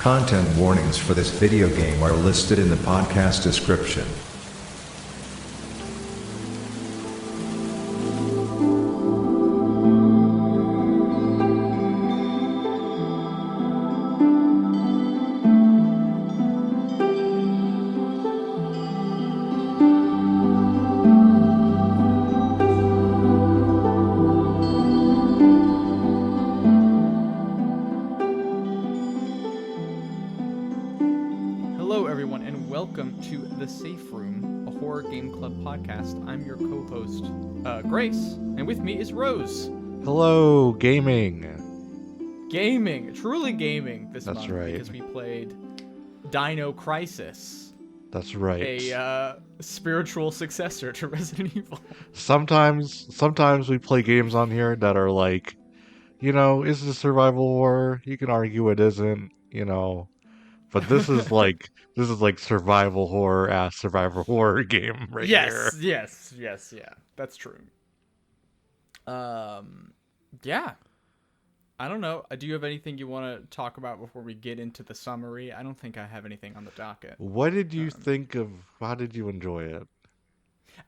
Content warnings for this video game are listed in the podcast description. Hello, everyone, and welcome to The Safe Room, a horror game club podcast. I'm your co-host, Grace, and with me is Rose. Hello, gaming. Truly gaming this That's month right. because we played Dino Crisis, That's right. a spiritual successor to Resident Evil. Sometimes we play games on here that are like, is it a survival horror? You can argue it isn't, but this is like survival horror game right here. Yes, that's true. Yeah. I don't know. Do you have anything you want to talk about before we get into the summary? I don't think I have anything on the docket. What did you think of? How did you enjoy it?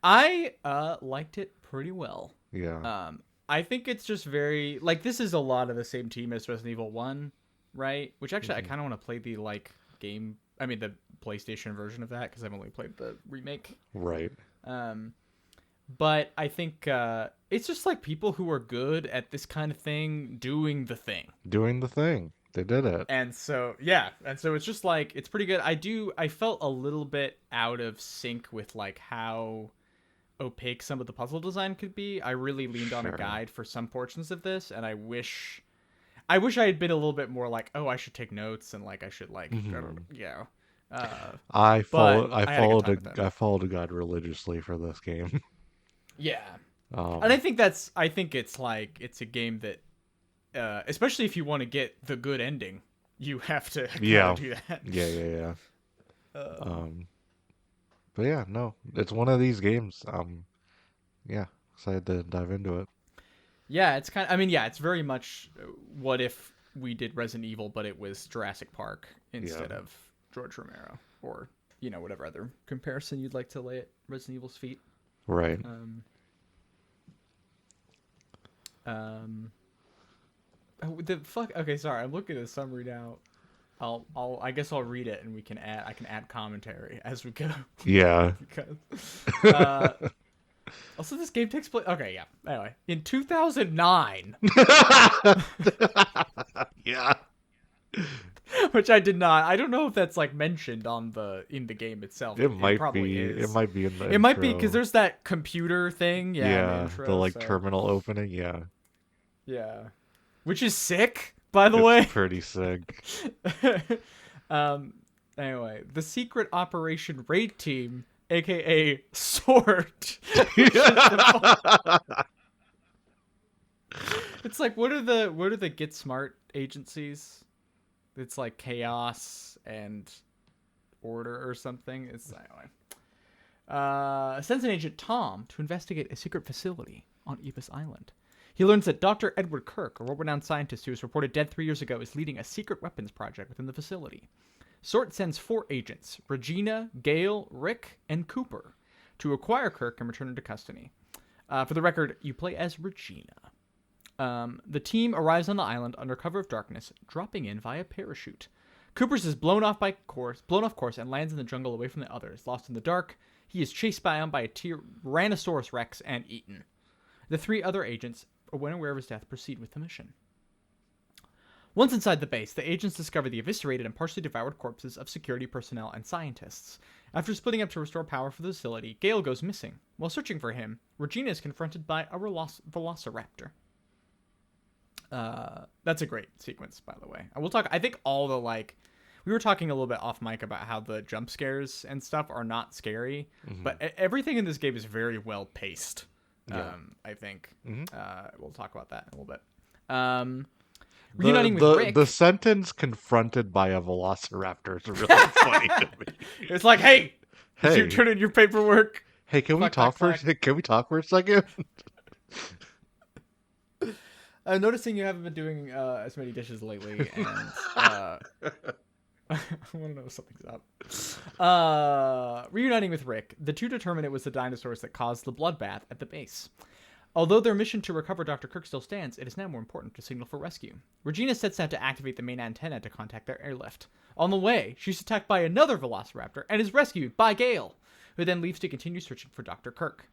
I liked it pretty well. Yeah. I think it's just very like this is a lot of the same team as Resident Evil 1, right? Which actually I kind of want to play the the PlayStation version of that because I've only played the remake. Right. But I think it's just like people who are good at this kind of thing doing the thing. Doing the thing. They did it. And so it's just like it's pretty good. I felt a little bit out of sync with like how opaque some of the puzzle design could be. I really leaned on a guide for some portions of this, and I wish I had been a little bit more like, oh, I should take notes and like I should like I followed a guide religiously for this game. Yeah. And I think it's like it's a game that especially if you want to get the good ending, you have to do that. Yeah. But yeah, no, it's one of these games. Excited to dive into it. Yeah, it's it's very much what if we did Resident Evil, but it was Jurassic Park instead of George Romero, or whatever other comparison you'd like to lay at Resident Evil's feet. Right. The fuck. Okay, sorry. I'm looking at the summary now. I guess I'll read it and I can add commentary as we go. Yeah. Because, also, this game takes place. Okay, yeah. Anyway, in 2009. Yeah. Which I did not. I don't know if that's like mentioned in the game itself. It might probably be. is. It might be in the. It might be because there's that computer thing. Yeah. Yeah. The terminal opening. Yeah. Yeah. Which is sick, by the way. Pretty sick. Anyway, the Secret Operation Raid Team, aka SWORD. It's like what are the Get Smart agencies? It's like chaos and order or something. It's anyway. Sends an agent Tom to investigate a secret facility on Ibis Island. He learns that Dr. Edward Kirk, a world-renowned scientist who was reported dead 3 years ago, is leading a secret weapons project within the facility. SWORD sends 4 agents, Regina, Gale, Rick, and Cooper, to acquire Kirk and return him to custody. For the record, you play as Regina. The team arrives on the island under cover of darkness, dropping in via parachute. Cooper's is blown off course, and lands in the jungle away from the others. Lost in the dark, he is chased by a Tyrannosaurus Rex and eaten. The 3 other agents, when aware of his death, proceed with the mission. Once inside the base, the agents discover the eviscerated and partially devoured corpses of security personnel and scientists. After splitting up to restore power for the facility, Gale goes missing. While searching for him, Regina is confronted by a velociraptor. That's a great sequence, by the way. I think all the we were talking a little bit off mic about how the jump scares and stuff are not scary, but everything in this game is very well paced. Yeah. I think. We'll talk about that in a little bit. Reuniting with Rick. The sentence "confronted by a velociraptor" is really funny to me. It's like, hey, did you turn in your paperwork? Hey, can we talk for a second? Noticing you haven't been doing as many dishes lately, and I want to know if something's up. Reuniting with Rick, the two determine it was the dinosaurs that caused the bloodbath at the base. Although their mission to recover Dr. Kirk still stands, it is now more important to signal for rescue. Regina sets out to activate the main antenna to contact their airlift. On the way, she's attacked by another velociraptor and is rescued by Gale, who then leaves to continue searching for Dr. Kirk.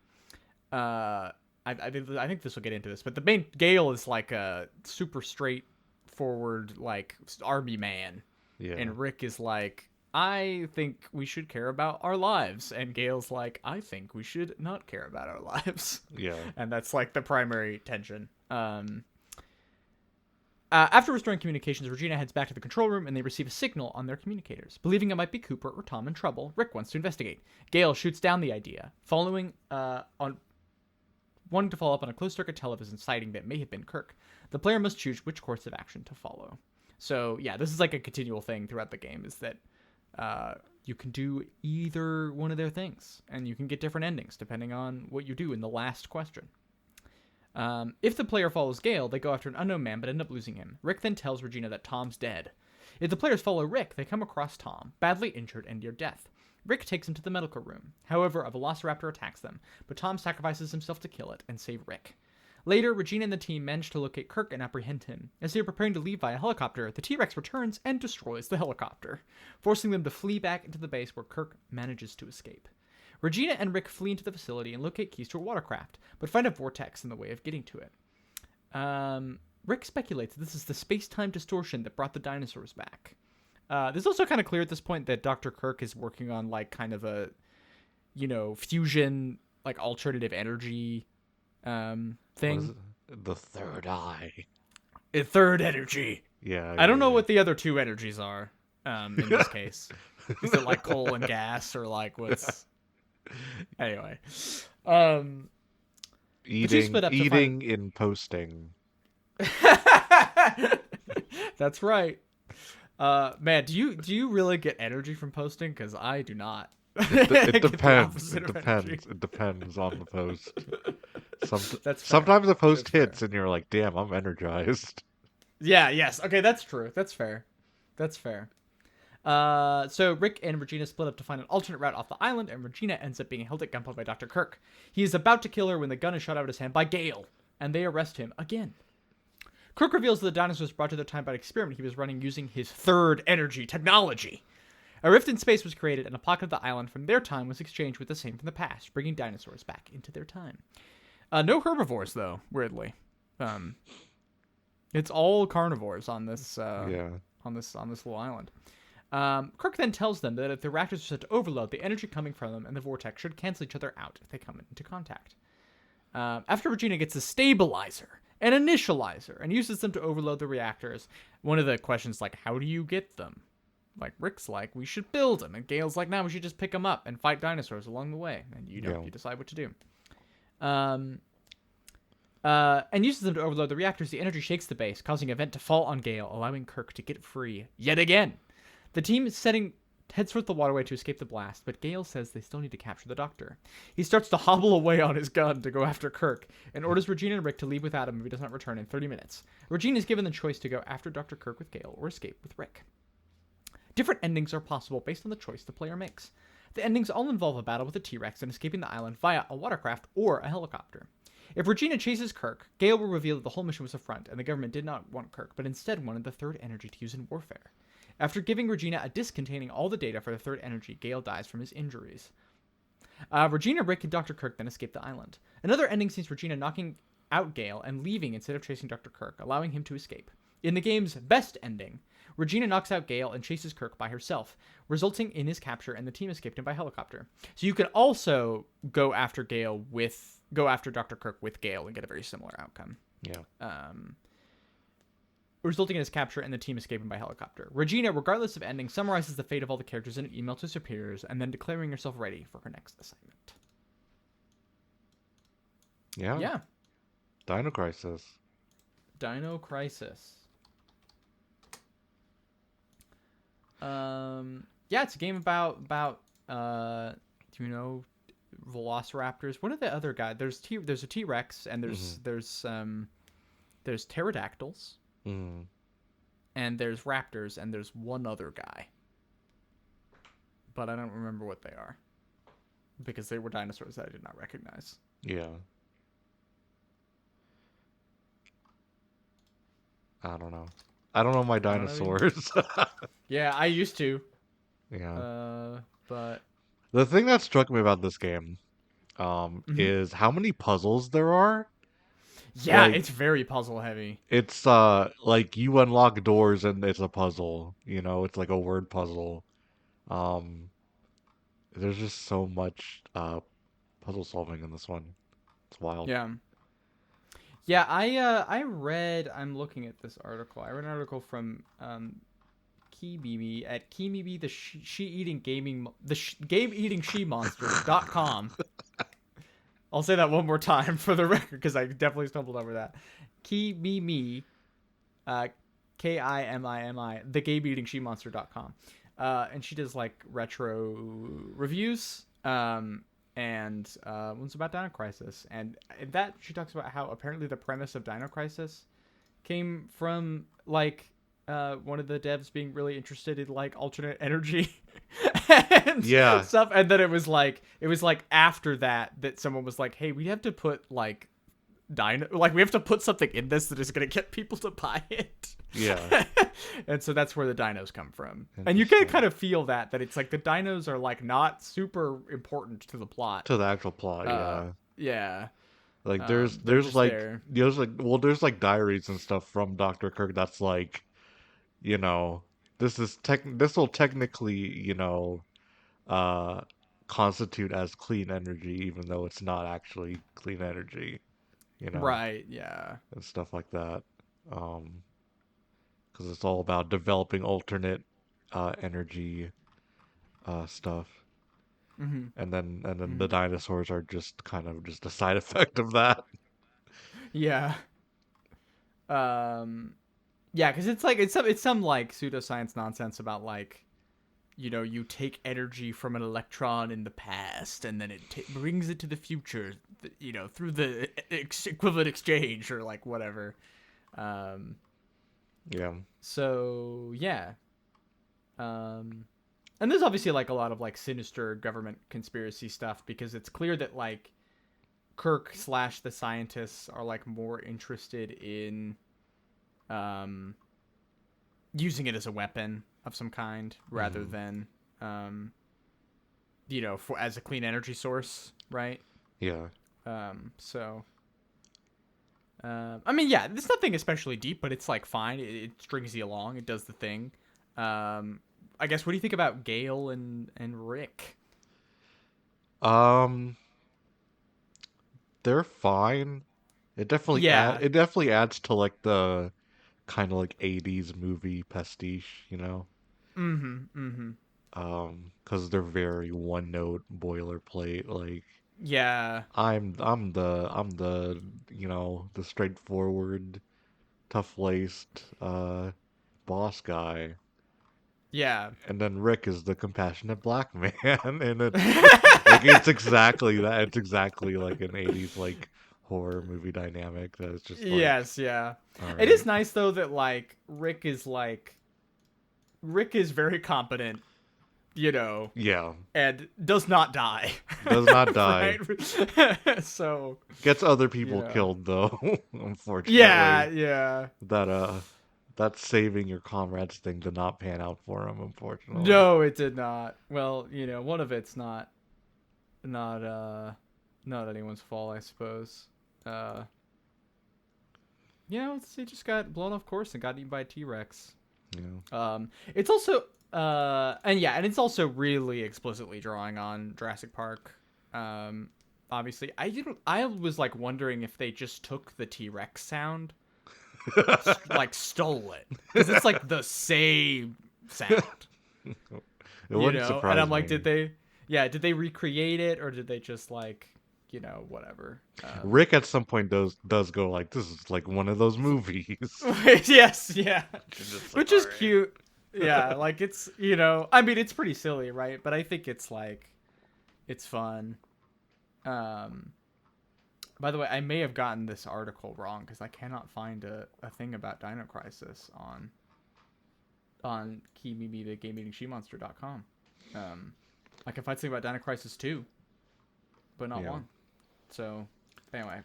I think this will get into this, but the main Gale is like a super straightforward like army man, and Rick is like, I think we should care about our lives, and Gale's like, I think we should not care about our lives. Yeah, and that's like the primary tension. After restoring communications, Regina heads back to the control room, and they receive a signal on their communicators. Believing it might be Cooper or Tom in trouble, Rick wants to investigate. Gale shoots down the idea, wanting to follow up on a closed-circuit television sighting that may have been Kirk. The player must choose which course of action to follow. So, yeah, this is like a continual thing throughout the game, is that you can do either one of their things, and you can get different endings depending on what you do in the last question. If the player follows Gale, they go after an unknown man but end up losing him. Rick then tells Regina that Tom's dead. If the players follow Rick, they come across Tom, badly injured and near death. Rick takes him to the medical room. However, a velociraptor attacks them, but Tom sacrifices himself to kill it and save Rick. Later, Regina and the team manage to locate Kirk and apprehend him. As they are preparing to leave via helicopter, the T-Rex returns and destroys the helicopter, forcing them to flee back into the base where Kirk manages to escape. Regina and Rick flee into the facility and locate keys to a watercraft, but find a vortex in the way of getting to it. Rick speculates this is the space-time distortion that brought the dinosaurs back. This is also kind of clear at this point that Dr. Kirk is working on like kind of a, fusion, like alternative energy thing. The third eye. A third energy. Yeah. I don't know what the other two energies are in this case. Is it like coal and gas, or like what's... Anyway. Eating in posting. That's right. Man, do you really get energy from posting? Because I do not. It depends. It depends on the post. Sometimes the post hits and you're like, damn, I'm energized. Yeah, yes. Okay, that's true. That's fair. So Rick and Regina split up to find an alternate route off the island, and Regina ends up being held at gunpoint by Dr. Kirk. He is about to kill her when the gun is shot out of his hand by Gale, and they arrest him again. Kirk reveals that the dinosaurs brought to their time by an experiment he was running using his third energy technology. A rift in space was created, and a pocket of the island from their time was exchanged with the same from the past, bringing dinosaurs back into their time. No herbivores, though, weirdly. It's all carnivores on this on this little island. Kirk then tells them that if the reactors are set to overload, the energy coming from them and the vortex should cancel each other out if they come into contact. After Regina gets a stabilizer, an initializer, and uses them to overload the reactors, one of the questions like, how do you get them? Like, Rick's like, we should build them, and Gale's like, no, we should just pick them up and fight dinosaurs along the way, and you decide what to do. And uses them to overload the reactors. The energy shakes the base, causing a vent to fall on Gale, allowing Kirk to get free yet again. The team is heads towards the waterway to escape the blast, but Gale says they still need to capture the Doctor. He starts to hobble away on his gun to go after Kirk, and orders Regina and Rick to leave without him if he does not return in 30 minutes. Regina is given the choice to go after Dr. Kirk with Gale or escape with Rick. Different endings are possible based on the choice the player makes. The endings all involve a battle with a T-Rex and escaping the island via a watercraft or a helicopter. If Regina chases Kirk, Gale will reveal that the whole mission was a front, and the government did not want Kirk, but instead wanted the third energy to use in warfare. After giving Regina a disc containing all the data for the third energy, Gale dies from his injuries. Regina, Rick, and Dr. Kirk then escape the island. Another ending sees Regina knocking out Gale and leaving instead of chasing Dr. Kirk, allowing him to escape. In the game's best ending, Regina knocks out Gale and chases Kirk by herself, resulting in his capture, and the team escaped him by helicopter. So you can also go after Dr. Kirk with Gale and get a very similar outcome. Yeah. Resulting in his capture and the team escaping by helicopter. Regina, regardless of ending, summarizes the fate of all the characters in an email to superiors, and then declaring herself ready for her next assignment. Yeah. Dino Crisis. It's a game about velociraptors. What are the other guys? There's a T-Rex, and there's pterodactyls, and there's raptors, and there's one other guy. but I don't remember what they are because they were dinosaurs that I did not recognize. Yeah. I don't know. I don't know my I don't know either. dinosaurs. Yeah, I used to. Yeah. But The thing that struck me about this game, Mhm. is how many puzzles there are. Yeah, Like, it's very puzzle heavy. it's like you unlock doors and it's a puzzle. It's like a word puzzle. Um, there's just so much puzzle solving in this one. It's wild. Yeah. Yeah, I read. I'm looking at this article. I read an article from Kibibi at Kibibi, the she-eating gaming game eating she monster.com. I'll say that one more time for the record because I definitely stumbled over that. Kimimi, Kimimi, the game eating she monster.com. And she does like retro reviews. And one's about Dino Crisis, and in that she talks about how apparently the premise of Dino Crisis came from like one of the devs being really interested in like alternate energy and Yeah. stuff, and then it was like after that someone was like, hey, we have to put like we have to put something in this that is going to get people to buy it. Yeah. And so that's where the dinos come from. And you can kind of feel that it's like the dinos are like not super important to the plot. To the actual plot, yeah. Yeah. Like They're there's just like there. there's like diaries and stuff from Dr. Kirk that's like, this will technically, uh constitute as clean energy even though it's not actually clean energy, Right, yeah. and stuff like that. Because it's all about developing alternate energy stuff. Hmm. And then the Hmm. dinosaurs are just kind of just a side effect of that. Yeah. Um yeah, cuz it's like it's some like pseudoscience nonsense about like you take energy from an electron in the past and then it brings it to the future, through the equivalent exchange or like whatever. Um Yeah. so yeah. And there's obviously like a lot of like sinister government conspiracy stuff because it's clear that like Kirk / the scientists are like more interested in um using it as a weapon of some kind rather Mhm. than as a clean energy source, right? Yeah. So I mean, yeah, it's nothing especially deep, but it's like fine. It strings you along. It does the thing. I guess, what do you think about Gale and Rick? Um, they're fine. Yeah. It definitely adds to like the kind of like 80s movie pastiche, Mm-hmm. Mm-hmm. Because they're very one note boilerplate. Like, Yeah. I'm the the straightforward, tough laced boss guy, Yeah. and then Rick is the compassionate black man, and it's exactly that. It's exactly like an 80s like horror movie dynamic that is just like, Yes, yeah. all It right. is nice though that Rick is very competent, Yeah, and does not die. does not die. Right? So, Gets other people yeah. killed though, Yeah, unfortunately. yeah. That that saving your comrades thing did not pan out for him, unfortunately. No, it did not. Well, one of it's not not anyone's fault, I suppose. Uh he just got blown off course and got eaten by a T-Rex. Yeah. It's also and it's also really explicitly drawing on Jurassic Park. Obviously, I was like wondering if they just took the T-Rex sound, like stole it, because it's like the same sound, It wouldn't And surprise I'm like, me. did they recreate it, or did they just like, whatever? Rick at some point does go like, this is like one of those movies. Yes, yeah, Just like, which all is right. cute. Yeah, like it's I mean, it's pretty silly, right? But I think it's like it's fun. Um, by the way, I may have gotten this article wrong because I cannot find a thing about Dino Crisis on Kimimi the Game Eating She Monster.com. I can find something about Dino Crisis 2, but not Yeah. 1. So, anyway,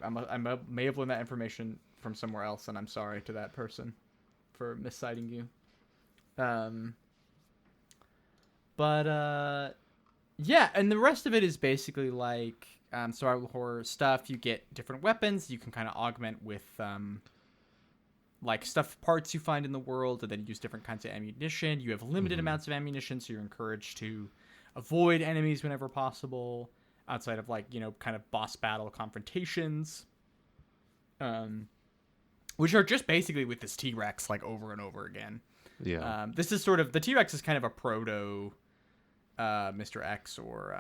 may have learned that information from somewhere else, and I'm sorry to that person for misciting you. Yeah, and the rest of it is basically like survival horror stuff. You get different weapons. You can kind of augment with like stuff parts you find in the world, and then use different kinds of ammunition. You have limited amounts of ammunition, so you're encouraged to avoid enemies whenever possible, outside of like, you know, kind of boss battle confrontations, which are just basically with this T-Rex like over and over again. Yeah. This is sort of, the T-Rex is kind of a proto Mr. X, or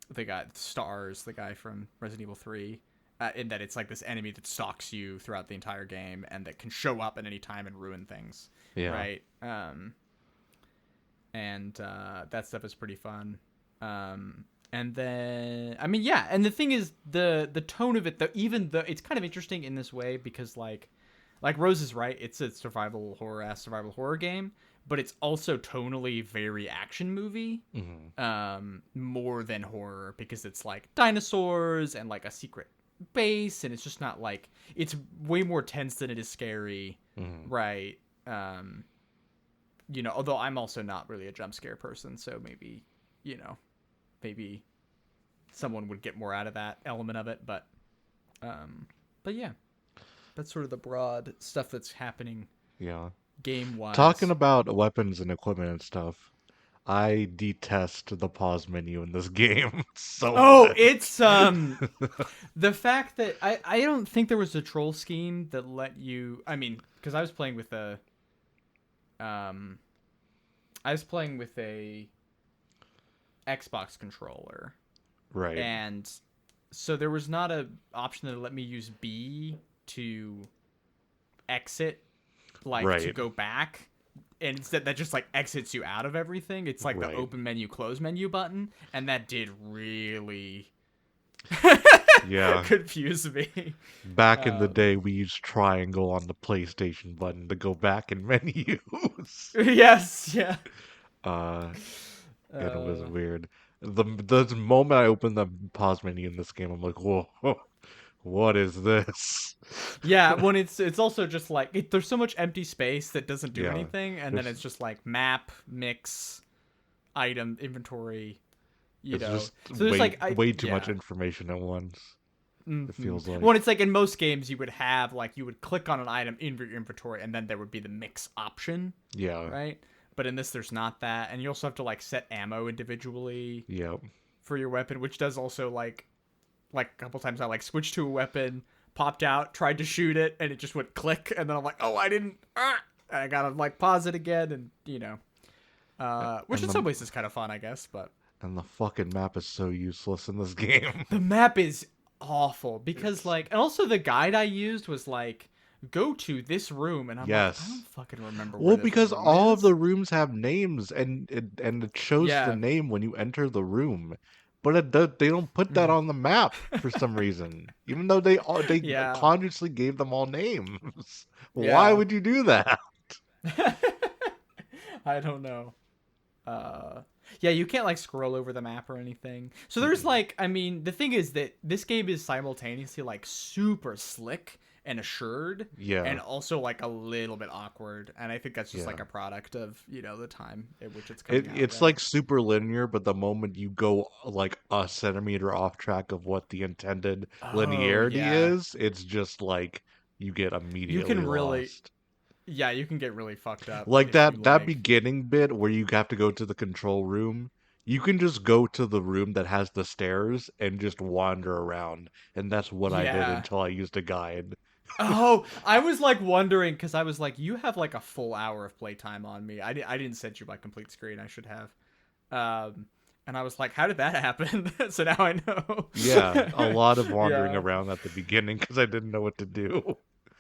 they got Stars, the guy from Resident Evil 3, in that it's like this enemy that stalks you throughout the entire game and that can show up at any time and ruin things. Yeah. Right. And that stuff is pretty fun. And then, I mean, yeah, and the thing is, the tone of it, it's kind of interesting in this way, because like Rose is right, it's a survival horror game, but it's also tonally very action movie, more than horror, because it's like dinosaurs and like a secret base, and it's just not like, it's way more tense than it is scary, right? You know, although I'm also not really a jump scare person, so maybe, you know, maybe someone would get more out of that element of it, but yeah, that's sort of the broad stuff that's happening. Yeah. Game-wise. Talking about weapons and equipment and stuff, I detest the pause menu in this game so much. It's the fact that I don't think there was a troll scheme that let you, I mean, because I was playing with a Xbox controller, right? And so there was not a option that let me use B to exit, like to go back, and instead that just like exits you out of everything. It's like the open menu, close menu button, and that did really confuse me. Back in the day, we used triangle on the PlayStation button to go back in menus. Yes, yeah. It was weird. The moment I opened the pause menu in this game, I'm like, whoa, what is this? Yeah, when it's also just like, there's so much empty space that doesn't do anything, and then it's just like map, mix, item, inventory, you know. Just so there's way too much information at once. It feels like. Well, it's like in most games you would have, like, you would click on an item in your inventory, and then there would be the mix option. Yeah. Right? But in this, there's not that, and you also have to like set ammo individually. Yep. For your weapon, which does also like a couple times I like switched to a weapon, popped out, tried to shoot it, and it just went click, and then I'm like, oh, I didn't. I gotta like pause it again, and you know, which in some ways is kind of fun, I guess. But and the fucking map is so useless in this game. The map is awful because like, and also the guide I used was like, go to this room, and I'm like, I don't fucking remember. Well, because all of the rooms have names, and it shows the name when you enter the room, but they don't put that on the map for some reason, even though they consciously gave them all names. Why would you do that? I don't know. Yeah, you can't like scroll over the map or anything. So there's like, I mean, the thing is that this game is simultaneously like super slick and assured, and also like a little bit awkward, and I think that's just like a product of, you know, the time at which it's coming out. It's like super linear, but the moment you go like a centimeter off track of what the intended linearity is, it's just like you get immediately lost. Yeah, you can get really fucked up. Like that beginning bit where you have to go to the control room, you can just go to the room that has the stairs and just wander around, and that's what I did until I used a guide. Oh, I was like wondering, because I was like, you have like a full hour of playtime on me. I didn't send you my complete screen. I should have. And I was like, how did that happen? So now I know. Yeah, a lot of wandering around at the beginning because I didn't know what to do.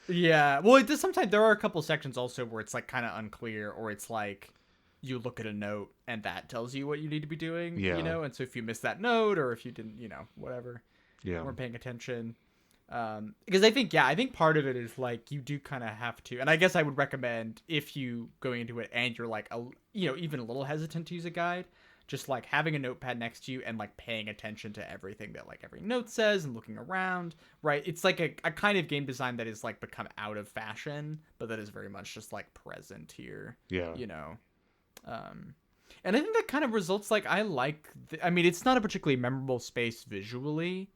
Yeah, well, it does sometimes. There are a couple sections also where it's like kind of unclear, or it's like you look at a note and that tells you what you need to be doing. You know, and so if you miss that note, or if you didn't, you know, whatever, weren't paying attention. Because I think part of it is like you do kind of have to, and I guess I would recommend, if you going into it and you're like even a little hesitant to use a guide, just like having a notepad next to you and like paying attention to everything that like every note says and looking around, right? It's like a kind of game design that is like become out of fashion, but that is very much just like present here. Yeah. You know. And I think that kind of results like I like I mean, it's not a particularly memorable space visually,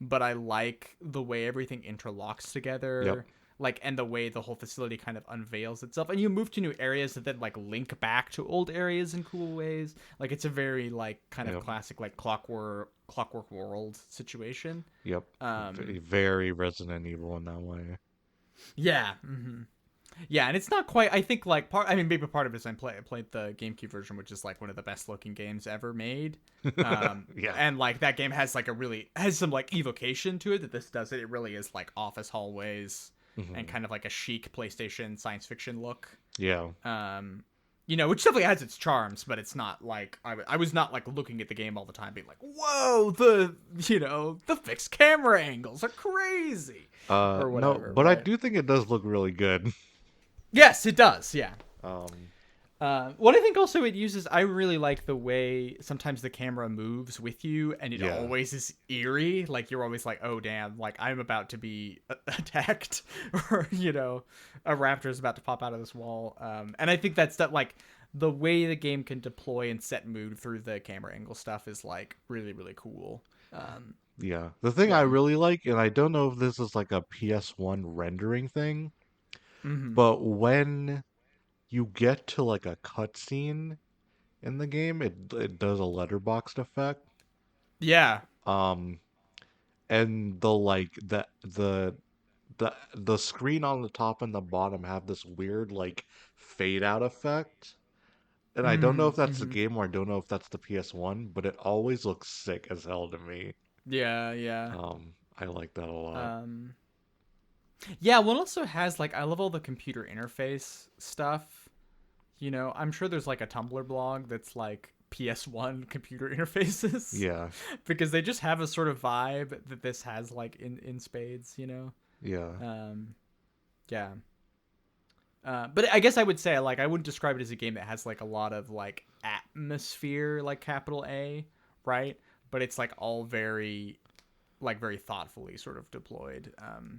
but I like the way everything interlocks together. Yep. Like, and the way the whole facility kind of unveils itself, and you move to new areas that then like link back to old areas in cool ways. Like, it's a very like kind of classic like clockwork world situation. Yep. Very Resident Evil in that way. Yeah. Yeah, and it's not quite. I think like maybe part of it is I played the GameCube version, which is like one of the best looking games ever made. Yeah, and like that game has like has some like evocation to it that this doesn't. It really is like office hallways. And kind of like a chic PlayStation science fiction look. Yeah. You know, which definitely has its charms, but it's not like I was not like looking at the game all the time being like, whoa, the fixed camera angles are crazy. Or whatever, no, but right? I do think it does look really good. Yes, it does. Yeah. What I think also it uses, I really like the way sometimes the camera moves with you, and it always is eerie. Like, you're always like, oh, damn, like, I'm about to be attacked, or, a raptor is about to pop out of this wall. And I think that's that, like, the way the game can deploy and set mood through the camera angle stuff is, like, really, really cool. Yeah. The thing I really like, and I don't know if this is, like, a PS1 rendering thing, but when you get to like a cutscene in the game, it does a letterboxed effect. Yeah. And the screen on the top and the bottom have this weird like fade out effect. And I don't know if that's the game or I don't know if that's the PS1, but it always looks sick as hell to me. Yeah, yeah. I like that a lot. Yeah, one also has like I love all the computer interface stuff. I'm sure there's like a Tumblr blog that's like PS1 computer interfaces. Yeah. Because they just have a sort of vibe that this has like in spades, Yeah. Yeah. But I guess I would say like I wouldn't describe it as a game that has like a lot of like atmosphere, like capital A, right? But it's like all very thoughtfully sort of deployed.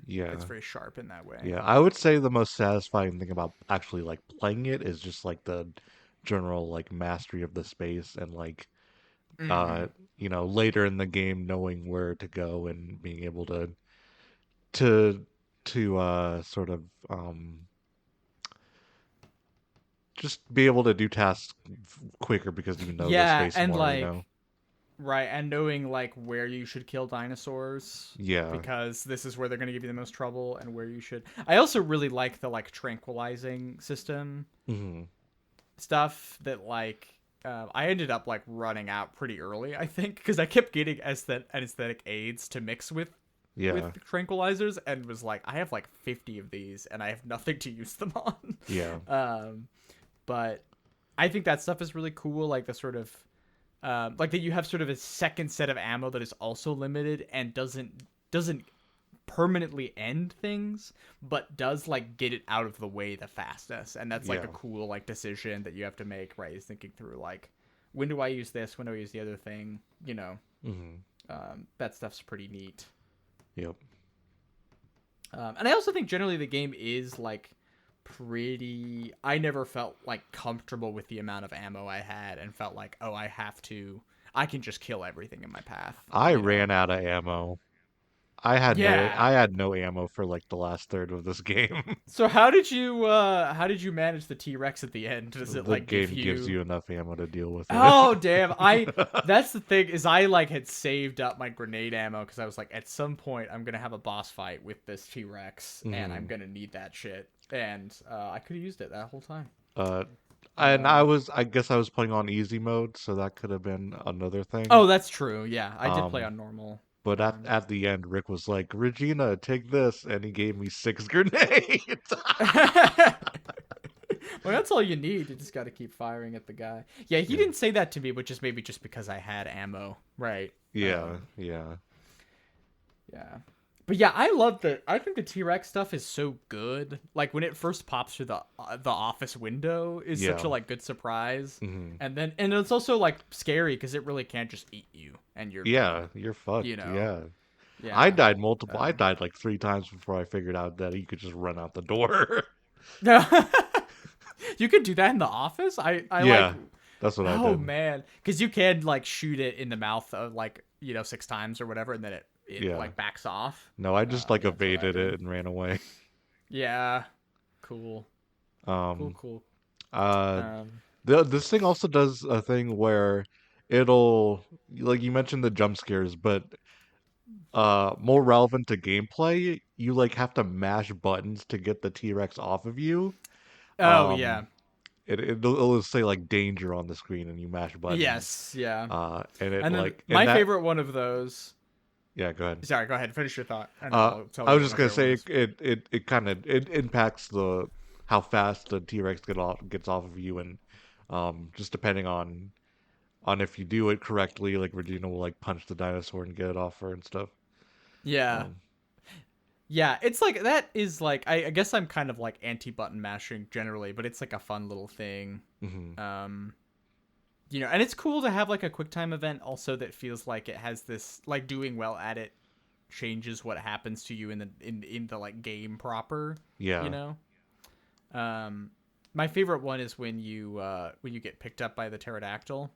It's very sharp in that way. Yeah, I would say the most satisfying thing about actually like playing it is just like the general like mastery of the space and like later in the game knowing where to go and being able to sort of just be able to do tasks quicker because you know the space and more, like right, and knowing like where you should kill dinosaurs. Yeah. Because this is where they're going to give you the most trouble and where you should. I also really like the like tranquilizing system stuff that like I ended up like running out pretty early, I think, because I kept getting anesthetic aids to mix with tranquilizers and was like, I have like 50 of these and I have nothing to use them on. Yeah. But I think that stuff is really cool, like the sort of like that you have sort of a second set of ammo that is also limited and doesn't permanently end things, but does like get it out of the way the fastest. And that's like a cool like decision that you have to make, right? Is thinking through like, when do I use this? When do I use the other thing? That stuff's pretty neat. Yep. And I also think generally the game is like pretty. I never felt like comfortable with the amount of ammo I had and felt like, oh, I can just kill everything in my path. I ran out of ammo. I had no ammo for like the last third of this game. So how did you manage the T-Rex at the end? Does it like the game gives you enough ammo to deal with it? Oh damn! That's the thing is I like had saved up my grenade ammo because I was like, at some point I'm gonna have a boss fight with this T-Rex and I'm gonna need that shit, and I could have used it that whole time. And I guess I was playing on easy mode, so that could have been another thing. Oh, that's true. Yeah, I did play on normal. But at the end, Rick was like, Regina, take this. And he gave me 6 grenades. Well, that's all you need. You just got to keep firing at the guy. Yeah, he didn't say that to me, which is maybe just because I had ammo. Right. Yeah, Yeah. But yeah, I think the T-Rex stuff is so good. Like when it first pops through the office window is such a Yeah. like good surprise. Hmm. And it's also like scary because it really can't just eat you and you're dead, Yeah, you're you fucked. know. Yeah. I Yeah. died multiple. I Um died like 3 times before I figured out that you could just run out the door. You could do that in the office? I like Yeah, that's what I oh did. man, cuz you can like shoot it in the mouth like, 6 times or whatever and then it Yeah. like backs off. No, I just like Yeah, that's what I evaded did. it and ran away. Yeah. Cool. Cool, Um, cool. uh, Um this thing also does a thing where it'll, like you mentioned the jump scares, but more relevant to gameplay, you like have to mash buttons to get the T-Rex off of you. Oh Um, yeah. it'll say like danger on the screen and you mash buttons. Yes, yeah. And it And then like and my that favorite one of those. yeah, go ahead. Sorry, go ahead. Finish your thought, and then I'll tell I you was what just my gonna favorite one say is. it kind of it impacts the how fast the T-Rex gets off of you, and just depending on if you do it correctly, like Regina will like punch the dinosaur and get it off her and stuff. Yeah, Um, yeah. It's like that is like I guess I'm kind of like anti-button mashing generally, but it's like a fun little thing. mhm. Um, and it's cool to have like a quick time event also that feels like it has this like doing well at it changes what happens to you in the like game proper. You Yeah. know. Um, my favorite one is when you get picked up by the pterodactyl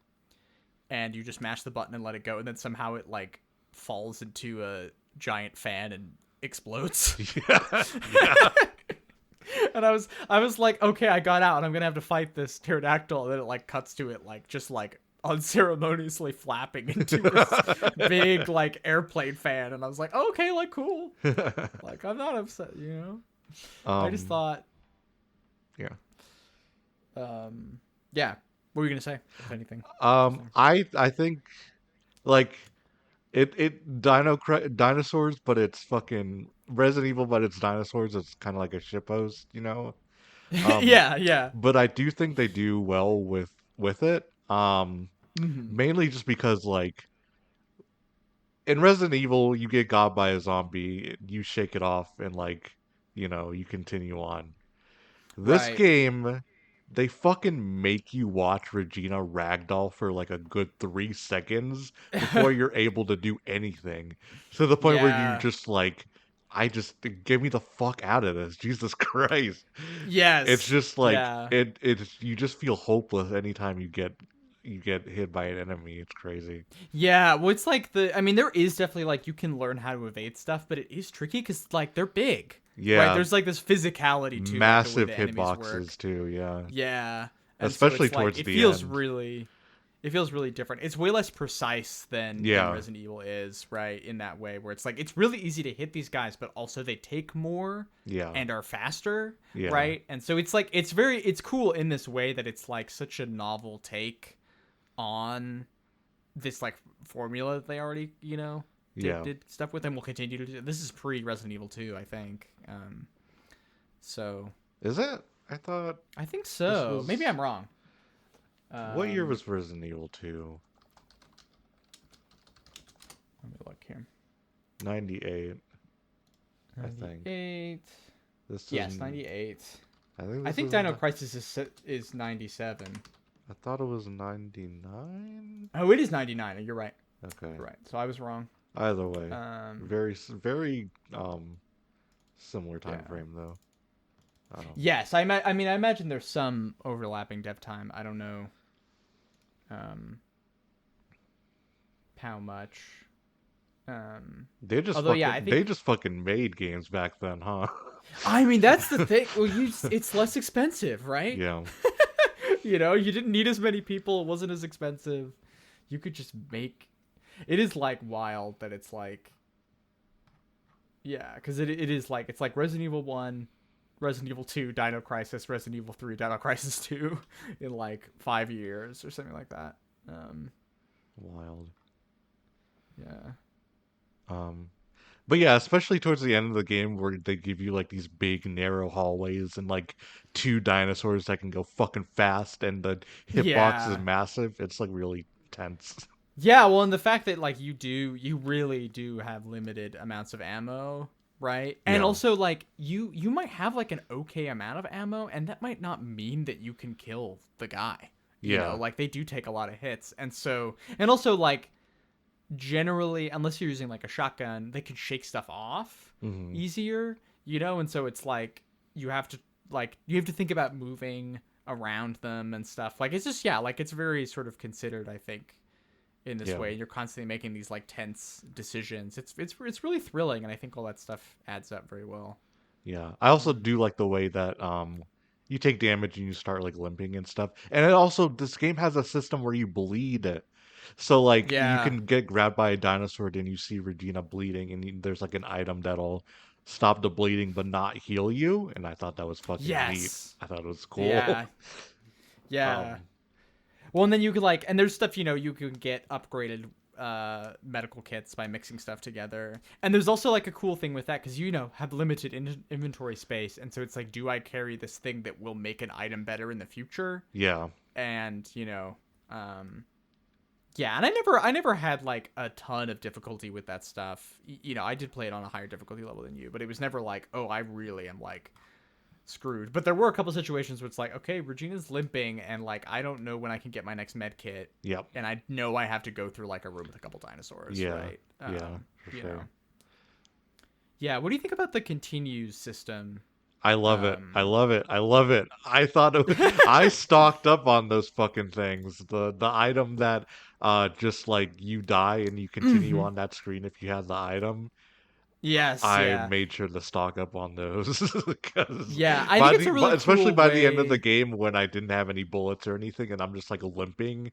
and you just mash the button and let it go, and then somehow it like falls into a giant fan and explodes. Yeah. Yeah. And I was like, okay, I got out, and I'm gonna have to fight this pterodactyl. And then it like cuts to it like just like unceremoniously flapping into this big like airplane fan, and I was like, okay, like cool, like I'm not upset. I just um thought, yeah. yeah. What were you gonna say? If anything. I think like dinosaurs, but it's fucking Resident Evil, but it's dinosaurs. It's kind of like a shitpost, you know. Um, Yeah, yeah. but I do think they do well with it. Hmm. Mainly just because like in Resident Evil, you get got by a zombie, you shake it off, and like you continue on. This Right. game, they fucking make you watch Regina ragdoll for like a good 3 seconds before you're able to do anything. To the point where you Yeah. just like, I just get me the fuck out of this. Jesus Christ. It's Yes. just like Yeah. it's you just feel hopeless anytime you get hit by an enemy. It's crazy. Yeah. Well, it's like I mean, there is definitely like you can learn how to evade stuff, but it is tricky because like they're big, right? Yeah, There's like this physicality to it, the way massive the enemies work. hitboxes too, yeah. Yeah. And so Especially it's like towards the end. it feels really different. It's way less precise than Yeah. Resident Evil is, right? In that way, where it's like it's really easy to hit these guys, but also they take more Yeah. and are faster, Yeah. right? And so it's like it's cool in this way that it's like such a novel take on this like formula that they already Yeah. did stuff with and will continue to do. This is pre Resident Evil 2, I think. So Is it? I thought I think this so. Maybe was I'm wrong. what year Um, was Resident Evil 2? Let me look here. 98, I think. 98. This Yes, is 98. I think I this think is Dino Crisis is 97. I thought it was 99. Oh, it is 99. You're right. Okay. You're right. So I was wrong. Either way, Um, very similar time yeah. frame though. Yes, I mean, I imagine there's some overlapping dev time. I don't know um, how much. They just Although, fucking yeah, I they think. just fucking made games back then, huh? I mean, that's the thing. Well, it's less expensive, right? Yeah. You didn't need as many people. It wasn't as expensive. You could just make. It is like wild that it's like. Yeah, because it is like it's like Resident Evil 1, Resident Evil 2, Dino Crisis, Resident Evil 3, Dino Crisis 2 in like 5 years or something like that. Wild. Yeah. But yeah, especially towards the end of the game where they give you like these big narrow hallways and like 2 dinosaurs that can go fucking fast and the hitbox is Yeah. massive. It's like really tense. Yeah, well, and the fact that like you really do have limited amounts of ammo, right? And Yeah. also like you might have like an okay amount of ammo, and that might not mean that you can kill the guy. Yeah. Like they do take a lot of hits, and also like generally, unless you're using like a shotgun, they can shake stuff off Hmm. easier, and so it's like you have to you have to think about moving around them and stuff. Like it's just like it's very sort of considered, I think, in this Yeah. way, and you're constantly making these like tense decisions. It's really thrilling, and I think all that stuff adds up very well. Yeah. I also Um, do like the way that you take damage and you start like limping and stuff. And it also this game has a system where you bleed it. So like you yeah. can get grabbed by a dinosaur and you see Regina bleeding and there's like an item that'll stop the bleeding but not heal you, and I thought that was fucking neat. Yes. I thought it was cool. Yeah. Yeah. um Well, and then you could and there's stuff you can get upgraded medical kits by mixing stuff together. And there's also like a cool thing with that because have limited inventory space, and so it's like, do I carry this thing that will make an item better in the future? yeah. And yeah, and I never had like a ton of difficulty with that stuff. I did play it on a higher difficulty level than you, but it was never like, oh, I really am like screwed. But there were a couple situations where it's like, okay, Regina's limping, and like I don't know when I can get my next med kit, Yep. and I know I have to go through like a room with a couple dinosaurs, Yeah. right? Yeah, for You sure. know. Yeah, what do you think about the continues system? I love it. I Um, love it. I love it. I thought I stocked up on those fucking things. The item that just like you die and you continue mhm. on that screen if you have the item. Yes, I yeah. made sure to stock up on those because Yeah, I think it's a but really especially cool by the end of the way. game when I didn't have any bullets or anything and I'm just like limping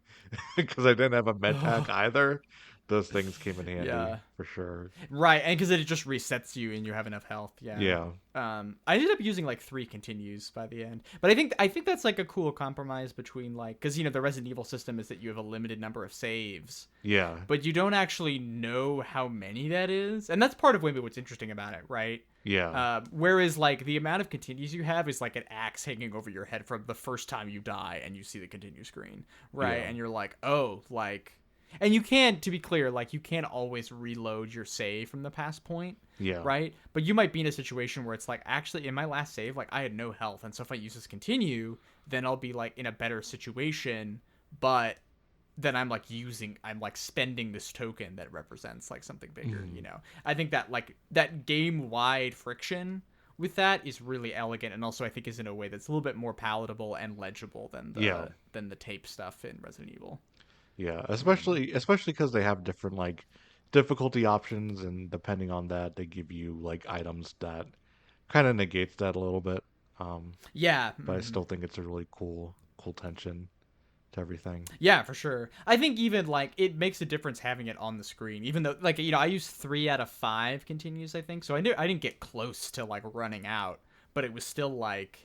because I didn't have a med pack either. Those things came in handy Yeah. for sure. Right, and because it just resets you and you have enough health. Yeah. Yeah. I ended up using like 3 continues by the end, but I think that's like a cool compromise between like, because the Resident Evil system is that you have a limited number of saves, Yeah. but you don't actually know how many that is, and that's part of maybe what's interesting about it, right? Yeah. Whereas like the amount of continues you have is like an axe hanging over your head from the first time you die and you see the continue screen, right? Yeah. And you're like, oh, like. And you can, to be clear, like you can't always reload your save from the past point, Yeah. right? But you might be in a situation where it's like, actually, in my last save, like I had no health, and so if I use this continue, then I'll be like in a better situation. But then I'm like spending this token that represents like something bigger. Mhm. I think that like that game wide friction with that is really elegant, and also I think is in a way that's a little bit more palatable and legible than Yeah. the tape stuff in Resident Evil. Yeah, Um, especially because they have different like difficulty options, and depending on that, they give you like items that kind of negates that a little bit. Um, yeah. but I Mhm. still think it's a really cool tension to everything. Yeah, for sure. I think even like it makes a difference having it on the screen, even though like I use 3 out of 5 continues, I think. So I didn't get close to like running out, but it was still like,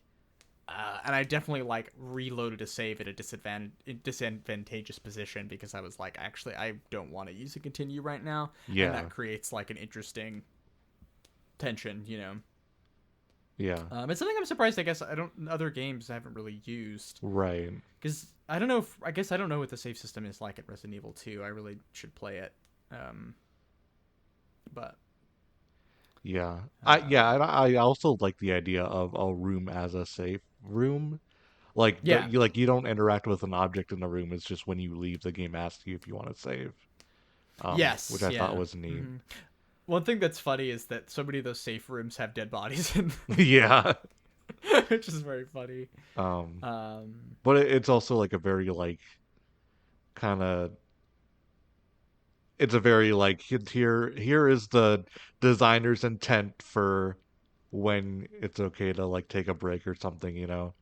and I definitely like reloaded a save at a disadvantageous position because I was like, actually, I don't want to use a continue right now, and Yeah, that creates like an interesting tension. yeah, It's something I'm surprised. I guess I don't other games I haven't really used. right. Because I don't know if I guess I don't know what the save system is like at Resident Evil 2. I really should play it. But Yeah, um, I also like the idea of a room as a safe room. yeah. You don't interact with an object in the room. It's just when you leave, the game asks you if you want to save. Which Yes, I thought yeah. was neat. One thing that's funny is that so many of those safe rooms have dead bodies in them, Yeah. which is very funny. Um, Um, but it's also like a very like kind of it's a very like here is the designer's intent for when it's okay to like take a break or something, you know.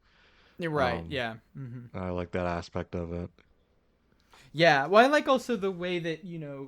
you're right. Um, Yeah. I like that aspect of it. Yeah. Well, I like also the way that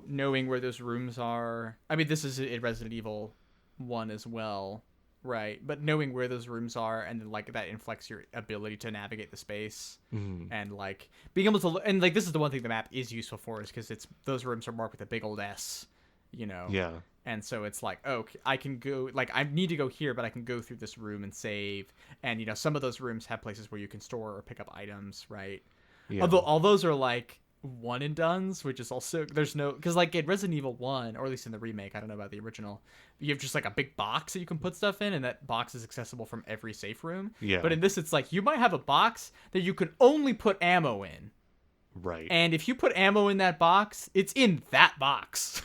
knowing where those rooms are. I mean, this is in Resident Evil 1 as well, right? But knowing where those rooms are, and then like that inflects your ability to navigate the space, Mhm. and like being able to, and like this is the one thing the map is useful for, is because it's those rooms are marked with a big old S, you know. Yeah. And so it's like, oh, I can go, like, I need to go here, but I can go through this room and save. And, some of those rooms have places where you can store or pick up items, right? Yeah. Although all those are like, one and dones, which is also there's no because like in Resident Evil 1, or at least in the remake, I don't know about the original, you have just like a big box that you can put stuff in, and that box is accessible from every safe room. Yeah. But in this, it's like you might have a box that you can only put ammo in. Right. And if you put ammo in that box, it's in that box.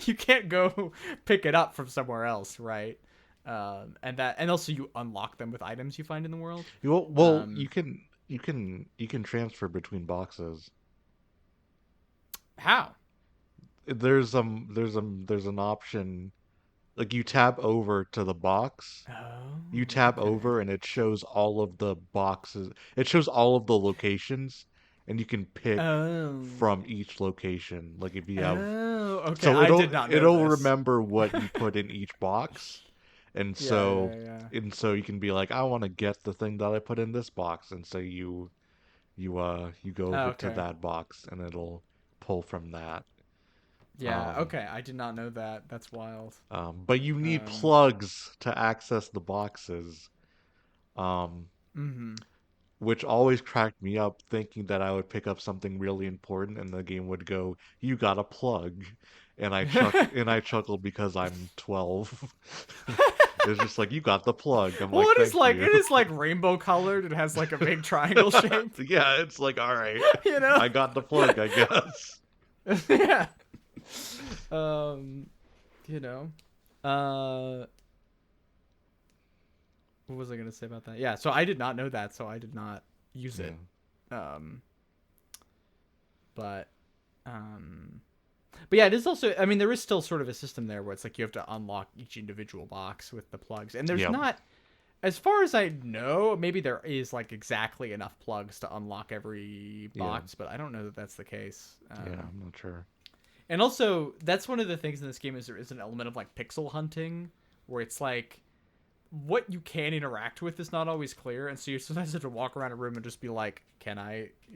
You can't go pick it up from somewhere else, right? And also you unlock them with items you find in the world. Well, you can transfer between boxes. How? There's an option, like you tap over to the box. Oh. You tap over and it shows all of the boxes. It shows all of the locations, and you can pick from each location. Like if you have, okay. so I did not know it'll this. remember what you put in each box, and so you can be like, I want to get the thing that I put in this box, and so you go over to that box, and it'll pull from that. Yeah, okay. I did not know that. That's wild. But you need plugs to access the boxes. Which always cracked me up, thinking that I would pick up something really important and the game would go, "You got a plug." And I chuckled because I'm 12. It's just like, "You got the plug." I'm well, like, it is like you. it is like rainbow colored. It has like a big triangle shape. Yeah, it's like, all right. You know? I got the plug, I guess. Yeah. You know. What was I gonna say about that? Yeah, so I did not know that, so I did not use it. But yeah, it is also. I mean, there is still sort of a system there where it's like you have to unlock each individual box with the plugs, and there's not, as far as I know, maybe there is like exactly enough plugs to unlock every box, but I don't know that that's the case. Yeah, I'm not sure. And also, that's one of the things in this game is there is an element of like pixel hunting, where it's like what you can interact with is not always clear, and so you sometimes have to walk around a room and just be like,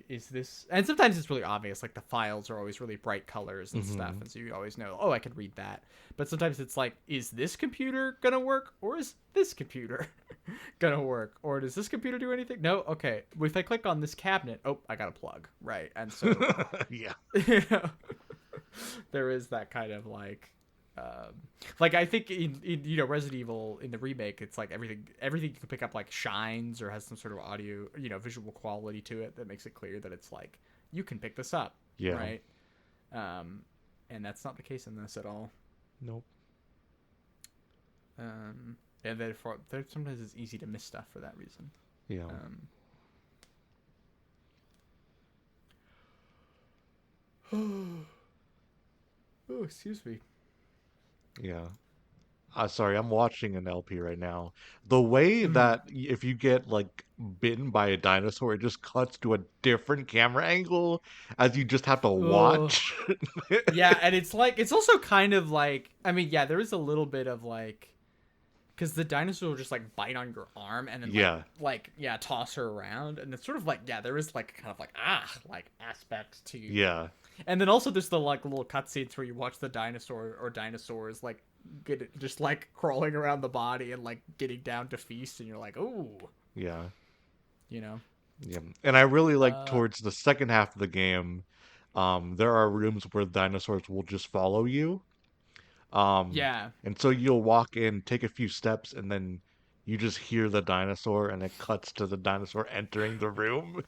is this, and sometimes it's really obvious, like the files are always really bright colors and stuff, and so you always know, oh, I can read that. But sometimes it's like, is this computer gonna work, or is this computer gonna work, or does this computer do anything? No. Okay, if I click on this cabinet, oh, I got a plug, right? And so yeah, you know, there is that kind of like I think in Resident Evil in the remake, it's like everything you can pick up like shines or has some sort of audio, visual quality to it that makes it clear that it's like you can pick this up, right? And that's not the case in this at all. Nope. And therefore, sometimes it's easy to miss stuff for that reason. Yeah. Oh, excuse me. Yeah. Sorry, I'm watching an LP right now. The way that if you get like bitten by a dinosaur, it just cuts to a different camera angle as you just have to watch. Yeah, and it's also kind of like, I mean, yeah, there is a little bit of like, because the dinosaur will just like bite on your arm and then toss her around, and it's sort of like, yeah, there is like kind of like aspects to. Yeah. And then also there's the like little cutscenes where you watch the dinosaur or dinosaurs like just like crawling around the body and like getting down to feast, and you're like, ooh. Yeah. Yeah. And I really like towards the second half of the game, there are rooms where dinosaurs will just follow you. And so you'll walk in, take a few steps, and then you just hear the dinosaur, and it cuts to the dinosaur entering the room.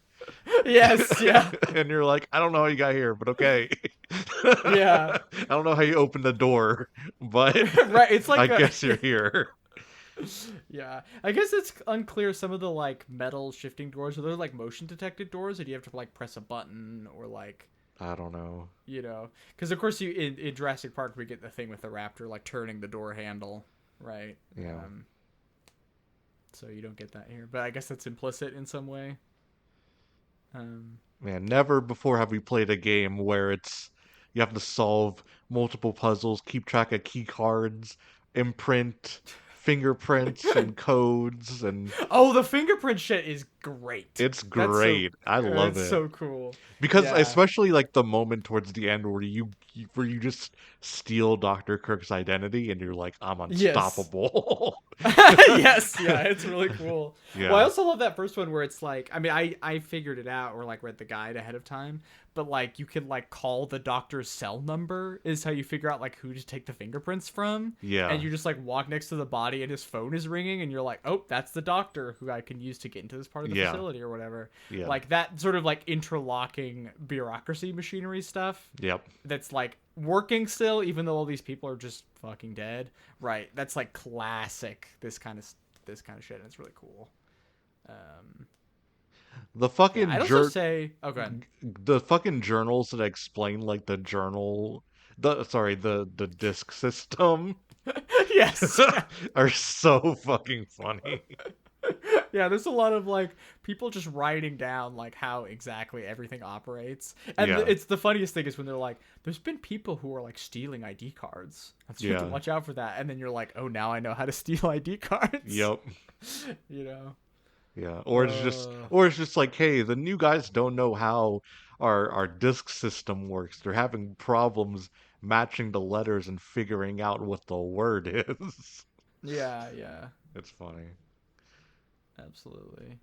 Yes, yeah. And you're like, I don't know how you got here, but okay. Yeah. I don't know how you opened the door, but right, it's like I guess you're here. Yeah. I guess it's unclear, some of the like metal shifting doors, are those like motion detected doors, or do you have to like press a button or like, I don't know. Because of course in Jurassic Park we get the thing with the raptor like turning the door handle, right? Yeah. So you don't get that here, but I guess that's implicit in some way. Man, never before have we played a game where you have to solve multiple puzzles, keep track of key cards, imprint fingerprints and codes, and the fingerprint shit is great. It's great. I love it. It's so cool. Because especially like the moment towards the end where you just steal Dr. Kirk's identity and you're like, I'm unstoppable. Yes, yeah, it's really cool. Yeah. Well, I also love that first one where it's like, I mean, I figured it out or like read the guide ahead of time, but like you can like call the doctor's cell number is how you figure out like who to take the fingerprints from. Yeah. And you just like walk next to the body and his phone is ringing and you're like, oh, that's the doctor who I can use to get into this part of the facility or whatever. Yeah. Like that sort of like interlocking bureaucracy machinery stuff. Yep. That's like working still, even though all these people are just fucking dead. Right. That's like classic. This kind of shit. And it's really cool. The fucking I'd also say, the fucking journals that explain like the disk system yes, are so fucking funny. Yeah, there's a lot of like people just writing down like how exactly everything operates, and it's the funniest thing is when they're like, "There's been people who are like stealing ID cards. So you have to watch out for that." And then you're like, "Oh, now I know how to steal ID cards." Yep. You know. Yeah, or it's just like, hey, the new guys don't know how our disk system works. They're having problems matching the letters and figuring out what the word is. Yeah. It's funny. Absolutely.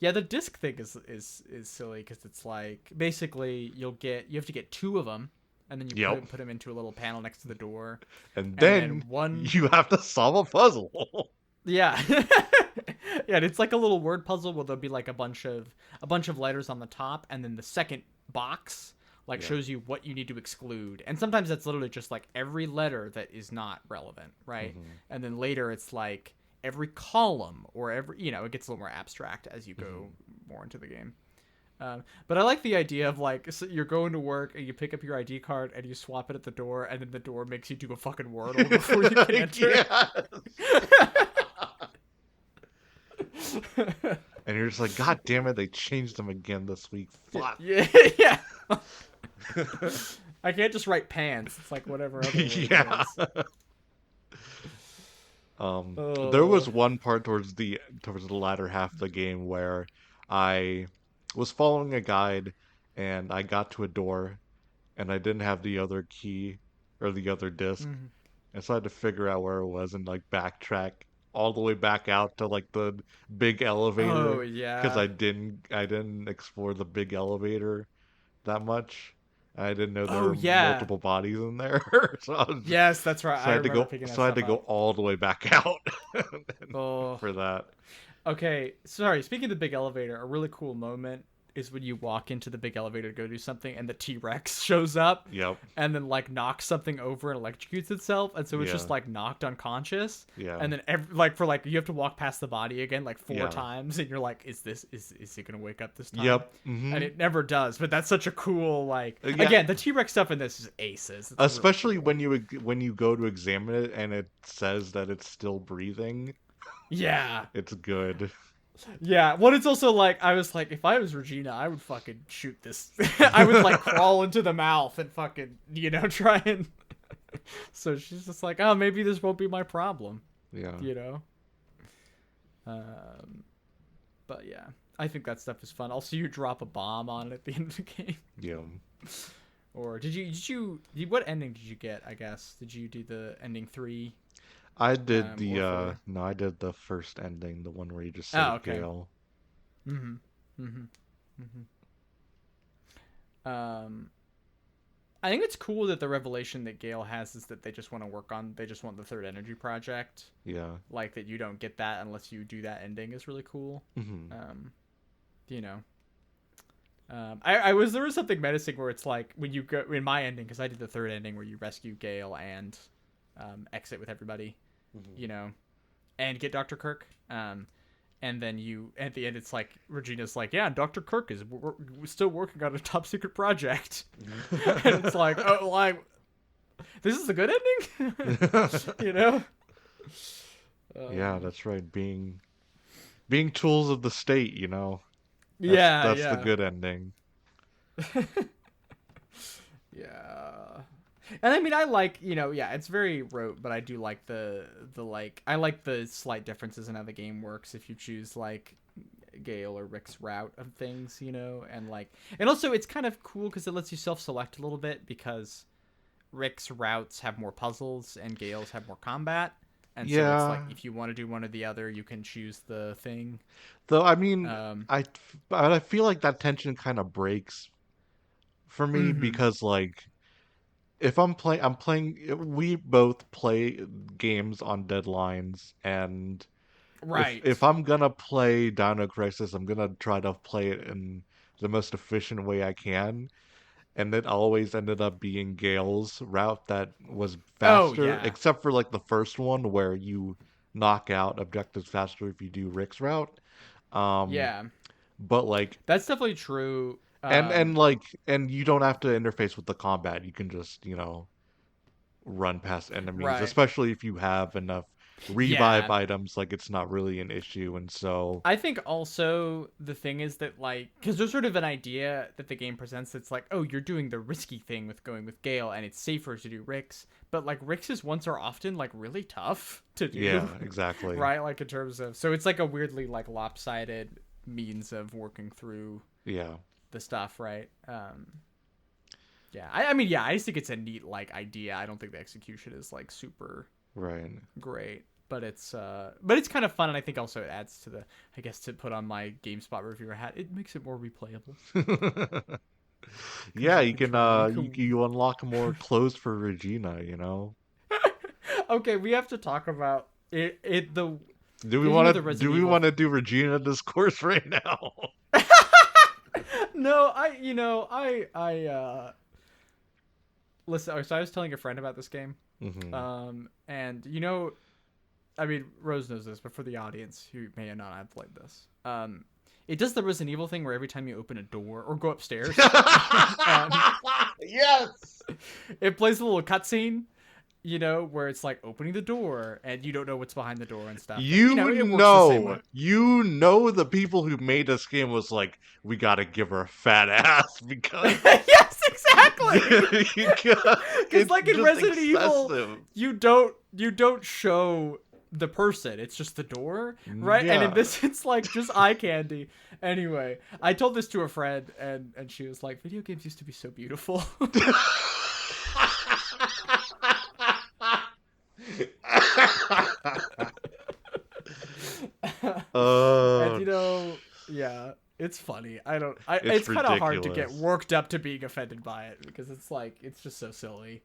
Yeah, the disc thing is silly because it's like basically you have to get two of them. And then you put them into a little panel next to the door. And then you have to solve a puzzle. Yeah. Yeah, and it's like a little word puzzle where there'll be like a bunch of letters on the top, and then the second box shows you what you need to exclude. And sometimes that's literally just like every letter that is not relevant, right? Mm-hmm. And then later it's like every column or every, it gets a little more abstract as you go more into the game. But I like the idea of like, so you're going to work and you pick up your ID card and you swap it at the door, and then the door makes you do a fucking wordle before you can enter. And you're just like, God damn it, they changed them again this week. Fuck. Yeah. I can't just write pants. It's like whatever other word There was one part towards the latter half of the game where I was following a guide and I got to a door and I didn't have the other key or the other disc. Mm-hmm. And so I had to figure out where it was and like backtrack all the way back out to like the big elevator. Oh yeah. Because I didn't explore the big elevator that much. I didn't know there were multiple bodies in there. Yes, that's right. So I had to go all the way back out for that. Okay, sorry. Speaking of the big elevator, a really cool moment is when you walk into the big elevator to go do something, and the T-Rex shows up. Yep. And then like knocks something over and electrocutes itself, and so it's just like knocked unconscious. Yeah. And then you have to walk past the body again like 4 times, and you're like, is it gonna wake up this time? Yep. Mm-hmm. And it never does. But that's such a cool again, the T-Rex stuff in this is aces. It's especially really cool. when you go to examine it and it says that it's still breathing. Yeah. It's good. Yeah, well, it's also like, I was like, if I was Regina, I would fucking shoot this. I would like crawl into the mouth and fucking, try and... So she's just like, oh, maybe this won't be my problem. Yeah. But yeah, I think that stuff is fun. I'll see you drop a bomb on it at the end of the game. Yeah. Or what ending did you get, I guess? Did you do the ending 3? I did I did the first ending, the one where you just saved Gale. I think it's cool that the revelation that Gale has is that they just want the third energy project. Yeah. Like that you don't get that unless you do that ending is really cool. Mm-hmm. There was something menacing where it's like when you go in my ending, because I did the third ending where you rescue Gale and exit with everybody. And get Dr. Kirk. And then at the end, it's like, Regina's like, yeah, Dr. Kirk is still working on a top secret project. And it's like, oh, like, this is a good ending? Yeah, that's right. Being tools of the state, That's the good ending. Yeah. And I mean, I like, it's very rote, but I do like I like the slight differences in how the game works if you choose like Gale or Rick's route of things, and also it's kind of cool because it lets you self-select a little bit because Rick's routes have more puzzles and Gale's have more combat. And so it's like Yeah. if you want to do one or the other, you can choose the thing. Though I mean, Um, I feel like that tension kind of breaks for me mhm. because like if I'm playing. We both play games on deadlines, and if Right. I'm gonna play Dino Crisis, I'm gonna try to play it in the most efficient way I can. And it always ended up being Gale's route that was Oh faster, yeah. except for like the first one where you knock out objectives faster if you do Rick's route. Um, Yeah. but like That's definitely true. and you don't have to interface with the combat. You can just, run past enemies, Right. especially if you have enough revive Yeah. items, like it's not really an issue. And so I think also the thing is that like because there's sort of an idea that the game presents that's like, oh, you're doing the risky thing with going with Gale and it's safer to do Rick's, but like Rick's ones are often like really tough to do. yeah, exactly. Right, like in terms of, so it's like a weirdly like lopsided means of working through Yeah, the stuff, right? Yeah, I mean, yeah, I just think it's a neat like idea. I don't think the execution is like super right. great, but it's kind of fun, and I think also it adds to the, I guess, to put on my GameSpot reviewer hat, it makes it more replayable. Yeah, You you can can try, you unlock more clothes for Regina, Okay, we have to talk about it the Do we you know want the to do Resident we Evil. want to do Regina discourse right now? No, I listen. So I was telling a friend about this game, Hmm. and I mean, Rose knows this, but for the audience who may not have played this, it does the Resident Evil thing where every time you open a door or go upstairs, um, Yes. it plays a little cutscene, where it's like opening the door and you don't know what's behind the door and stuff. And, it works the same way. The people who made this game was like, we gotta give her a fat ass because Yes, exactly. because Because it's like in just Resident Evil, excessive. you don't show the person, it's just the door, right? And in Yeah. this it's like just eye candy. Anyway, I told this to a friend and she was like, video games used to be so beautiful. And yeah, it's funny. It's kind of hard to get ridiculous. worked up to being offended by it because it's like it's just so silly.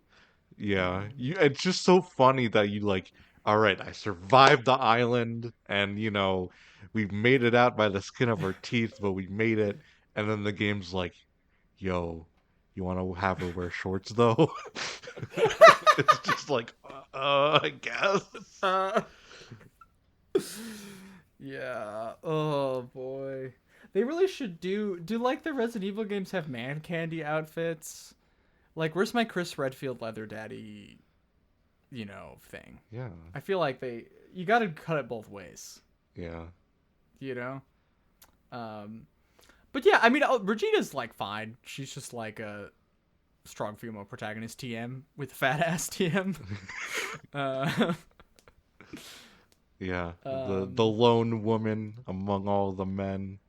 Yeah, it's just so funny that you like, all right, I survived the island, and we've made it out by the skin of our teeth, but we made it. And then the game's like, yo, you want to have her wear shorts though? It's just like, I guess. Uh, yeah. Oh boy. They really should do like the Resident Evil games have man candy outfits? Like where's my Chris Redfield leather daddy, thing? Yeah, I feel like you got to cut it both ways, yeah, you know? But yeah, I mean Regina's like fine. She's just like a strong female protagonist TM with fat ass TM. uh, yeah. The um, lone woman among all the men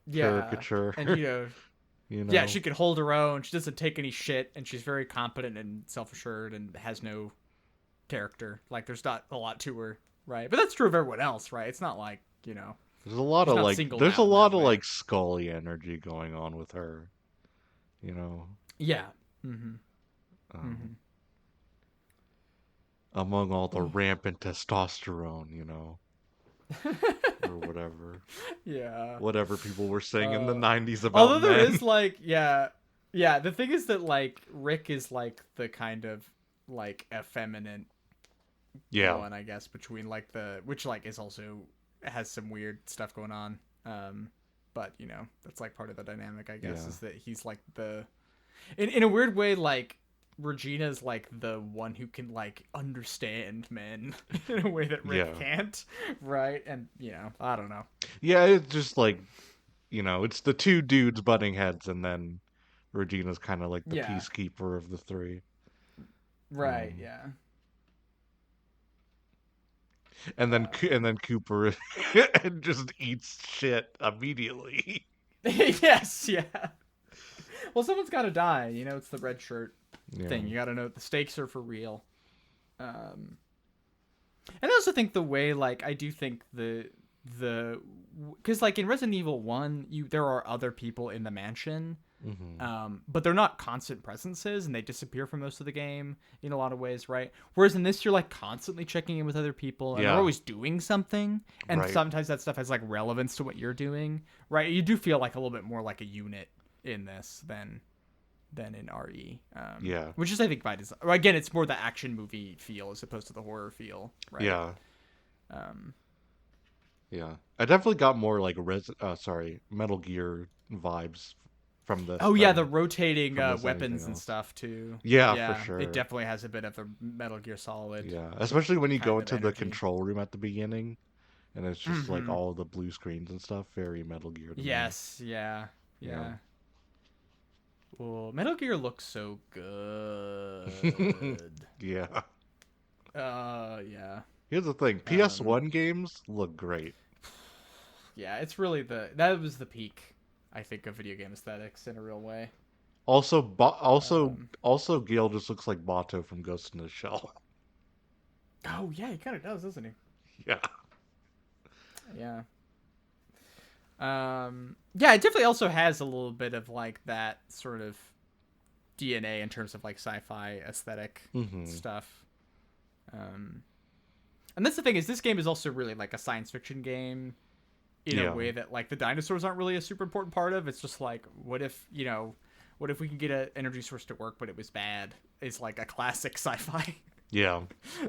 yeah. caricature. And you yeah, know. she can hold her own. She doesn't take any shit, and she's very competent and self-assured and has no character. Like, there's not a lot to her, right? But that's true of everyone else, right? It's not like, There's a lot she's of not like singled there's a out in lot that of way. like Scully energy going on with her, you know. Yeah. Mm-hmm. Um, Among all the rampant testosterone, or whatever. Yeah. Whatever people were saying in the 90s Although about there men. is like, yeah. The thing is that like Rick is like the kind of like effeminate Yeah. one, I guess, between like which like is also has some weird stuff going on. But that's like part of the dynamic, I guess, Yeah. is that he's like in a weird way, like Regina's like the one who can like understand men in a way that Rick Yeah. can't, right? And I don't know. Yeah, it's just like, it's the two dudes butting heads, and then Regina's kind of like the Yeah. peacekeeper of the three. Right. Yeah. And then Cooper just eats shit immediately. Yes. Yeah. Well, someone's got to die. It's the red shirt Yeah. thing. You got to know the stakes are for real. And I also think the way, like, I do think the because like in Resident Evil 1, there are other people in the mansion, Hmm. but they're not constant presences, and they disappear for most of the game in a lot of ways, right? Whereas in this, you're like constantly checking in with other people, and they're Yeah, always doing something, and right. sometimes that stuff has like relevance to what you're doing, right? You do feel like a little bit more like a unit in this than in RE, Yeah, which is I think by design. Or again, it's more the action movie feel as opposed to the horror feel, right? yeah, Um, yeah. I definitely got more like Metal Gear vibes from this oh yeah, the than rotating anything weapons and else. stuff too. Yeah, for Yeah, it sure. definitely has a bit of the Metal Gear Solid Yeah, especially when you go kind of into the energy. control room at the beginning and it's just like Mm-hmm. all the blue screens and stuff. Very Metal Gear to me. Yes. Yeah. Yeah. Yeah. Well, Metal Gear looks so good. Yeah. Yeah. Here's the thing: Um, PS1 games look great. yeah. It's really that was the peak, I think, of video game aesthetics in a real way. Also, Um, also, Gale just looks like Bato from Ghost in the Shell. oh yeah, he kind of does, doesn't he? Yeah. Yeah. Yeah, it definitely also has a little bit of like that sort of DNA in terms of like sci-fi aesthetic Hmm. stuff. Um, and that's the thing is this game is also really like a science fiction game in a Yeah. way that like the dinosaurs aren't really a super important part of. It's just like what if we can get an energy source to work but it was bad? It's like a classic sci-fi Yeah.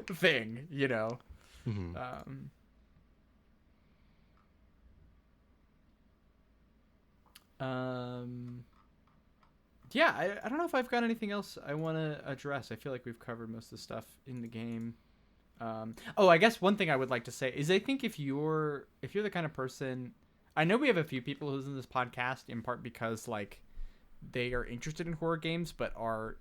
thing, you know. Hmm. Um, um, yeah, I don't know if I've got anything else I want to address. I feel like we've covered most of the stuff in the game. Oh, I guess one thing I would like to say is I think if you're the kind of person, I know we have a few people who listen to this podcast in part because like they are interested in horror games but are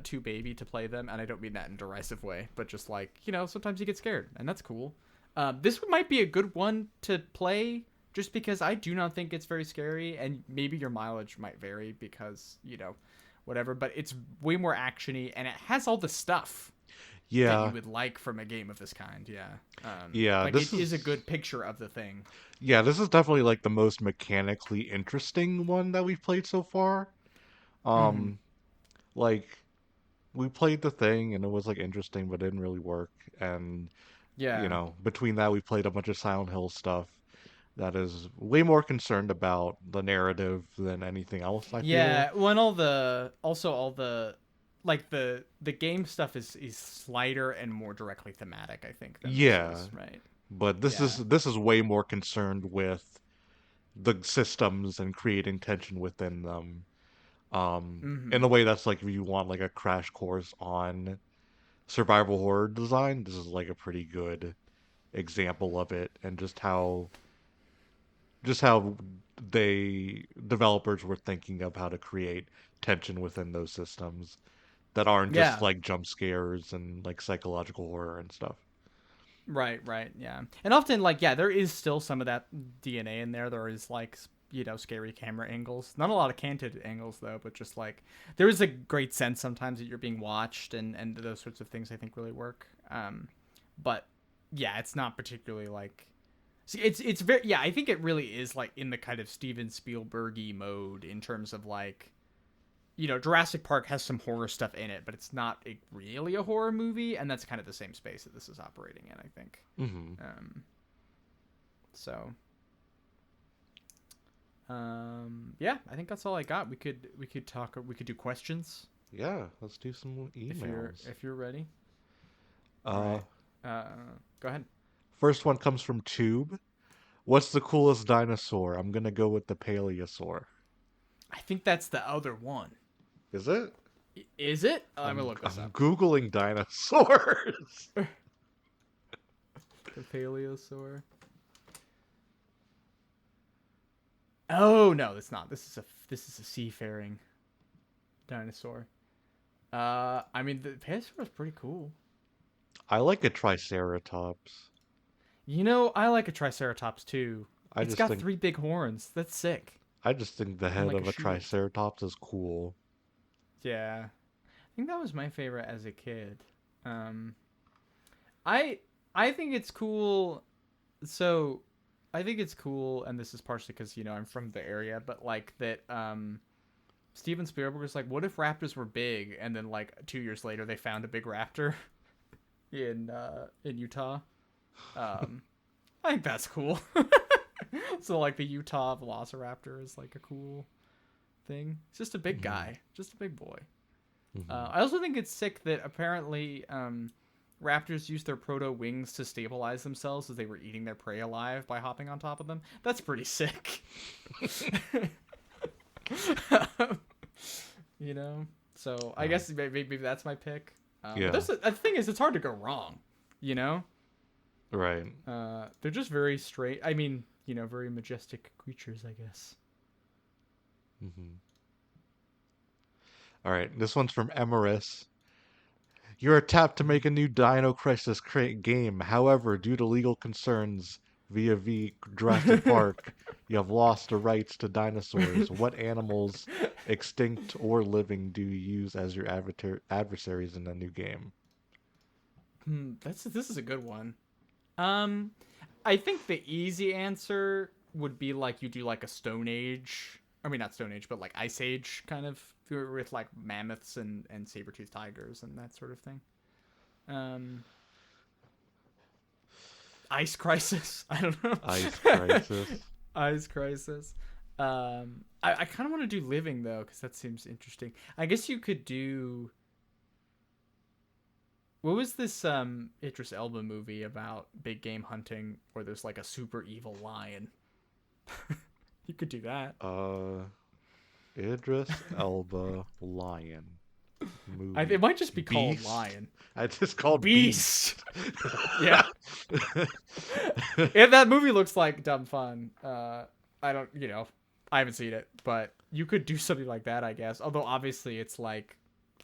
too baby to play them, and I don't mean that in a derisive way, but just like sometimes you get scared, and that's cool. This might be a good one to play just because I do not think it's very scary, and maybe your mileage might vary because whatever, but it's way more actiony and it has all the stuff that you Yeah. would like from a game of this kind. Yeah. Yeah. Like it is a good picture of the thing. This is definitely like the most mechanically interesting one that we've played so far. Hmm. Um, like we played the thing and it was like interesting, but it didn't really work. And Yeah. between that, we played a bunch of Silent Hill stuff that is way more concerned about the narrative than anything else, I feel. Yeah. When all the like the game stuff is slighter and more directly thematic, I think, than this Yeah, is, right? but Yeah. this is way more concerned with the systems and creating tension within them. In Hmm. a way that's like if you want like a crash course on survival horror design, this is like a pretty good example of it, and just how they developers were thinking of how to create tension within those systems that aren't just Yeah. like jump scares and like psychological horror and stuff. Right, right, yeah. And often, like, yeah, there is still some of that DNA in there. There is, like, scary camera angles. Not a lot of canted angles, though, but just, like, there is a great sense sometimes that you're being watched, and those sorts of things I think really work. But, yeah, it's not particularly, like... See, it's very... Yeah, I think it really is, like, in the kind of Steven Spielberg-y mode in terms of, like... Jurassic Park has some horror stuff in it, but it's not really a horror movie, and that's kind of the same space that this is operating in, I think. Hmm. Um, so, yeah, I think that's all I got. We could talk. We could do questions Yeah, let's do some if you're emails. if you're ready. All Uh, right. Uh, Go ahead. First one comes from Tube. What's the coolest dinosaur? I'm gonna go with the Paleosaur. I think that's the other one. Is it? Is it? I'm gonna look this I'm up. googling dinosaurs. The Paleosaur. Oh no, it's not. This is a seafaring dinosaur. I mean the Paleosaur is pretty cool. I like a Triceratops. I like a Triceratops too. I It's just got think 3 big horns. That's sick. I just think the And head like a of a shield. Triceratops is cool. Yeah. I think that was my favorite as a kid. Um I I think it's cool. So, I think it's cool, and this is partially because I'm from the area, but like that. Steven Spielberg was like, "What if raptors were big?" And then like 2 years later, they found a big raptor in Utah. I think that's cool. So like the Utah Velociraptor is like a cool thing. It's just a big guy, just a big boy. I also think it's sick that apparently raptors use their proto wings to stabilize themselves as they were eating their prey alive by hopping on top of them. That's pretty sick. So I guess maybe that's my pick. Yeah. But the thing is, it's hard to go wrong. Right. They're just very straight. I mean, very majestic creatures, I guess. All right, this one's from Emeris. You're tapped to make a new Dino Crisis game. However, due to legal concerns via Jurassic Park, you have lost the rights to dinosaurs. What animals, extinct or living, do you use as your adversaries in the new game? This is a good one. I think the easy answer would be like you do like a Stone Age. I mean, not Stone Age, but like Ice Age kind of with like mammoths and saber-toothed tigers and that sort of thing. Ice Crisis. I don't know. Ice Crisis. Ice Crisis. I kind of want to do living though, because that seems interesting. I guess you could do. What was this Idris Elba movie about big game hunting where there's like a super evil lion? You could do that. Idris Elba lion movie. It might just be Beast? called Lion. It's just called Beast. Yeah. And that movie looks like dumb fun. I don't, I haven't seen it, but you could do something like that, I guess. Although obviously it's like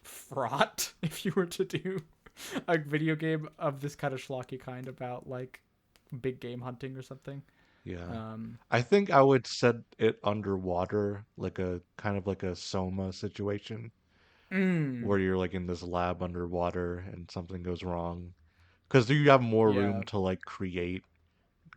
fraught if you were to do a video game of this kind of schlocky kind about like big game hunting or something. Yeah. I think I would set it underwater, like a kind of like a Soma situation, where you're like in this lab underwater and something goes wrong, because you have more room to like create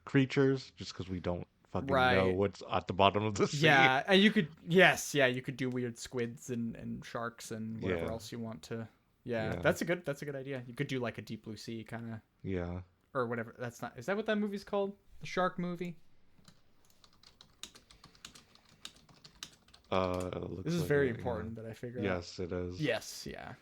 creatures, just because we don't fucking know what's at the bottom of the sea. Yeah, and you could you could do weird squids and sharks and whatever else you want to. Yeah, that's a good idea. You could do like a Deep Blue Sea kind of. Yeah. Or whatever. That's not. Is that what that movie's called? The shark movie. This is very important that I figure out. Yes, it is. Yes, yeah.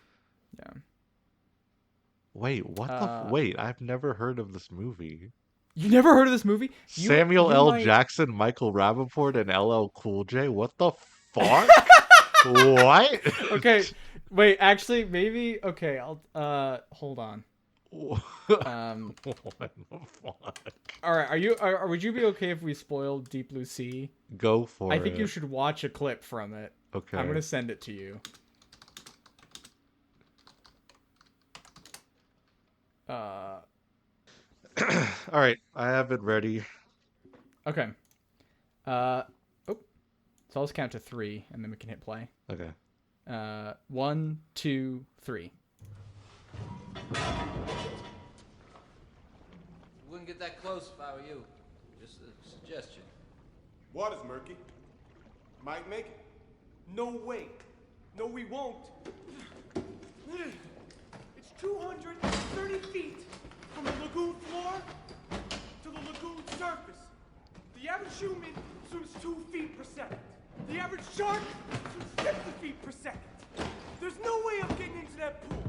Wait, what wait, I've never heard of this movie. You never heard of this movie? Samuel L. Jackson, Michael Rappaport, and LL Cool J? What the fuck? What? Okay, wait, actually, maybe, okay, I'll, hold on. What the fuck? Alright, would you be okay if we spoiled Deep Blue Sea? Go for it. I think you should watch a clip from it. Okay. I'm gonna send it to you. Alright, I have it ready. Okay. So I'll just count to 3, and then we can hit play. Okay. 1, 2, 3. Wouldn't get that close if I were you. Just a suggestion. Water's murky. Might make it. No way. No, we won't. It's 230 feet from the lagoon floor to the lagoon surface. The average human swims 2 feet per second. The average shark swims 50 feet per second. There's no way of getting into that pool.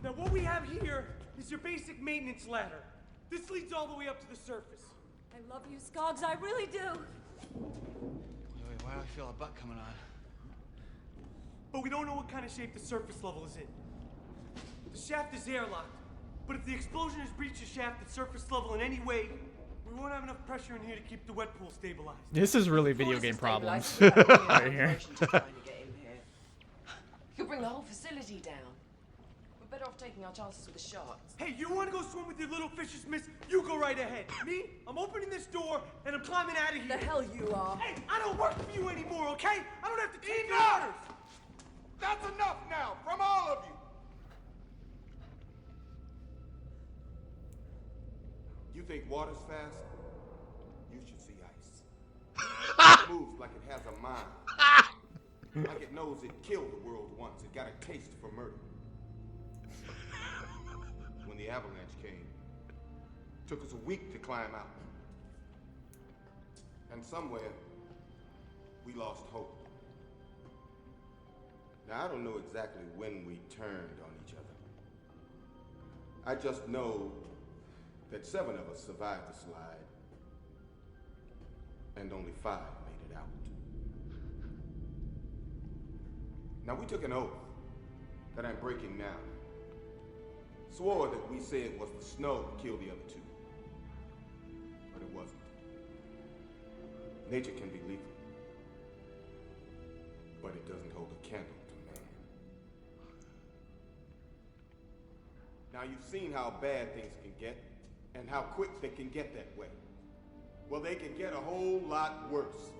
Now what we have here is your basic maintenance ladder. This leads all the way up to the surface. I love you, Skogs, I really do. Wait, why do I feel a butt coming on? But we don't know what kind of shape the surface level is in. The shaft is airlocked, but if the explosion has breached the shaft at surface level in any way, we won't have enough pressure in here to keep the wet pool stabilized. This is really video game problems. Right here. You'll bring the whole facility down. We're better off taking our chances with the sharks. Hey, you want to go swim with your little fishes, miss? You go right ahead. Me? I'm opening this door and I'm climbing out of here. The hell you are. Hey, I don't work for you anymore, okay? I don't have to take your orders. That's enough now, from all of you. you think water's fast, you should see ice. It moves like it has a mind. Like it knows it killed the world once. It got a taste for murder. When the avalanche came, it took us a week to climb out. And somewhere, we lost hope. Now, I don't know exactly when we turned on each other. I just know that 7 of us survived the slide, and only 5 made it out. Now, we took an oath that I'm breaking now. Swore that we said it was the snow that killed the other 2. But it wasn't. Nature can be lethal, but it doesn't hold a candle to man. Now, you've seen how bad things can get and how quick they can get that way. Well, they can get a whole lot worse.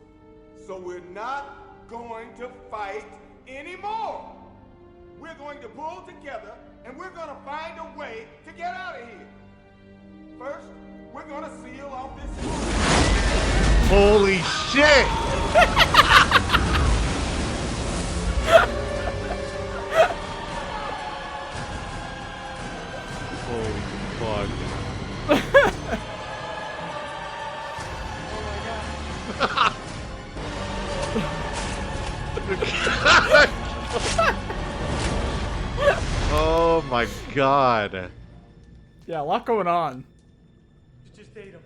So we're not going to fight anymore. We're going to pull together and we're going to find a way to get out of here. First, we're going to seal off this room. Holy shit! Holy fuck. Oh my god. Yeah, a lot going on. Just ate him.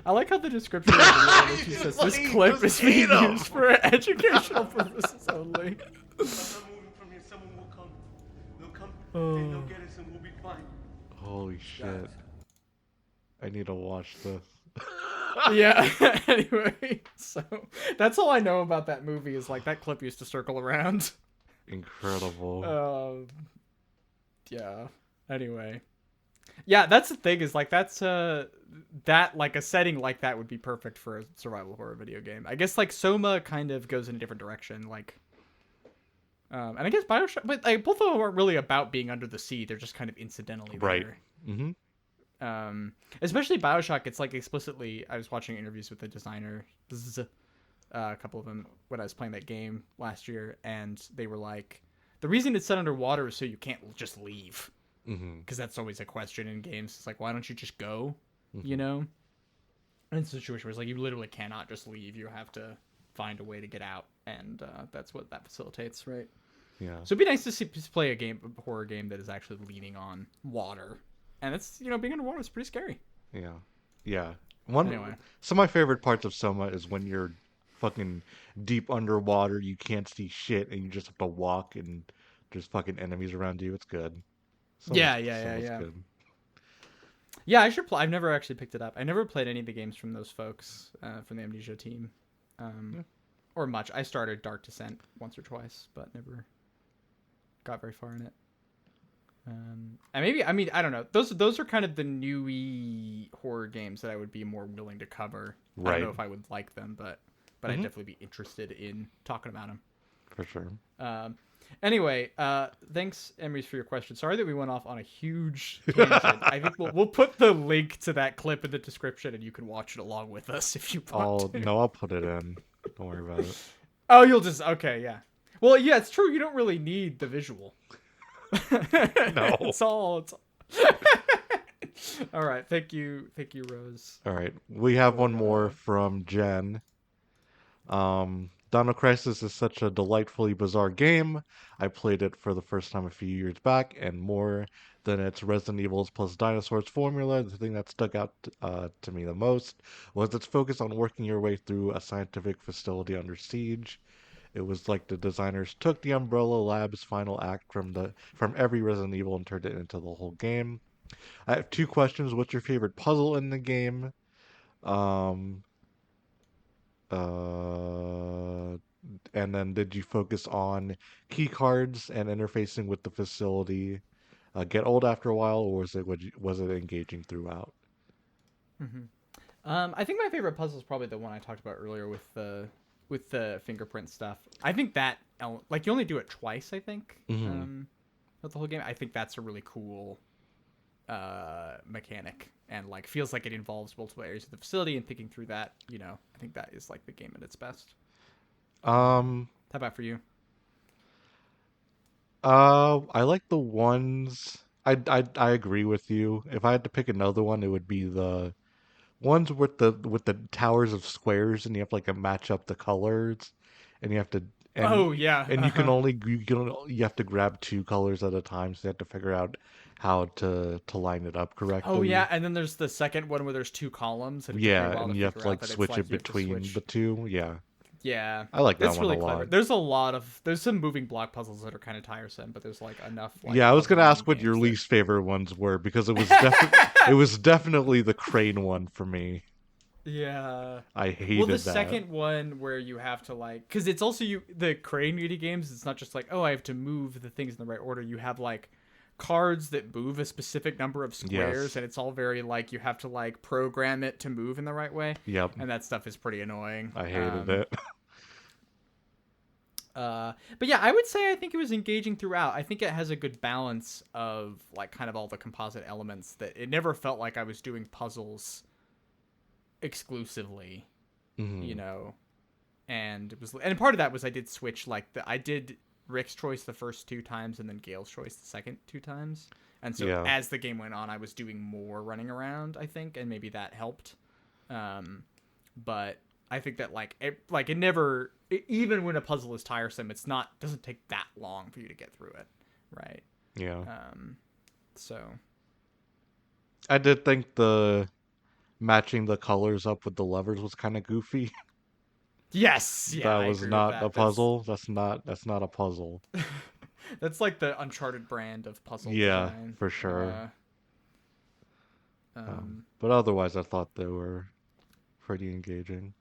I like how the description of the video she says this clip is being used for educational purposes only. I'm not moving from here. Someone will come. They'll come. Then they'll get us and we'll be fine. Holy shit. I need to watch this. Yeah. Anyway, so that's all I know about that movie is like that clip used to circle around. Incredible. Yeah. Anyway. Yeah, that's the thing is like that's that like a setting like that would be perfect for a survival horror video game. I guess like Soma kind of goes in a different direction, like and I guess BioShock, but like both of them aren't really about being under the sea. They're just kind of incidentally there. Right. Mm-hmm. Especially BioShock, it's like explicitly. I was watching interviews with the designer, a couple of them when I was playing that game last year, and they were like, the reason it's set underwater is so you can't just leave. Because that's always a question in games. It's like, why don't you just go? You know? And it's a situation where it's like, you literally cannot just leave. You have to find a way to get out. And that's what that facilitates, right? Yeah. So it'd be nice to play a horror game that is actually leaning on water. And it's, being underwater is pretty scary. Yeah. Yeah. Anyway. Some of my favorite parts of Soma is when you're fucking deep underwater, you can't see shit, and you just have to walk, and there's fucking enemies around you. It's good. Yeah. Good. Yeah, I should play. I've never actually picked it up. I never played any of the games from those folks, from the Amnesia team, or much. I started Dark Descent once or twice, but never got very far in it. And maybe, I mean, I don't know. Those are kind of the newy horror games that I would be more willing to cover. Right. I don't know if I would like them, but I'd definitely be interested in talking about them. For sure. Anyway, thanks, Emery, for your question. Sorry that we went off on a huge tangent. I think we'll put the link to that clip in the description, and you can watch it along with us if you want to. No, I'll put it in. Don't worry about it. Oh, you'll just... Okay, yeah. Well, yeah, it's true. You don't really need the visual. No. It's all... All right. Thank you, Rose. All right. We have one more from Jen. Dino Crisis is such a delightfully bizarre game. I played it for the first time a few years back, and more than its Resident Evils plus dinosaurs formula, the thing that stuck out to me the most was its focus on working your way through a scientific facility under siege. It was like the designers took the Umbrella Labs final act from every Resident Evil and turned it into the whole game. I have 2 questions. What's your favorite puzzle in the game? And then did you focus on key cards and interfacing with the facility get old after a while, or was it engaging throughout? I think my favorite puzzle is probably the one I talked about earlier with the fingerprint stuff. I think that like you only do it twice. I think with the whole game. I think that's a really cool mechanic, and like feels like it involves multiple areas of the facility, and thinking through that, I think that is like the game at its best. How about for you? I like the ones. I agree with you. If I had to pick another one, it would be the ones with the towers of squares, and you have to like match up the colors, and you have to Oh yeah. and you have to grab two colors at a time, so you have to figure out how to line it up correctly. Oh yeah, and then there's the second one where there's two columns. And it takes a Yeah, while and to you have figure to out like that it's switch like it you have to between switch. the two. Yeah. Yeah, I like that it's one really a clever. lot. There's some moving block puzzles that are kind of tiresome, but there's like enough. Like, Yeah, I was gonna puzzle ask what your mini-games least favorite ones were, because it was definitely the crane one for me. Yeah. I hated Well, the that. second one where you have to like, because it's also the crane mini games. It's not just like, oh, I have to move the things in the right order. You have like cards that move a specific number of squares, Yes. and it's all very like you have to like program it to move in the right way. Yep. And that stuff is pretty annoying. I hated it. But yeah, I would say I think it was engaging throughout. I think it has a good balance of like kind of all the composite elements, that it never felt like I was doing puzzles exclusively, and it was, and part of that was I did switch, like I did Rick's choice the first two times and then Gail's choice the second two times, and so as the game went on, I was doing more running around, I think, and maybe that helped. But I think that it never, even when a puzzle is tiresome, doesn't take that long for you to get through it, right? Yeah. So I did think the matching the colors up with the levers was kind of goofy. yes, yeah, That I was agree not with that. a puzzle. That's not a puzzle. That's like the Uncharted brand of puzzle Yeah, design. for sure. But otherwise, I thought they were pretty engaging.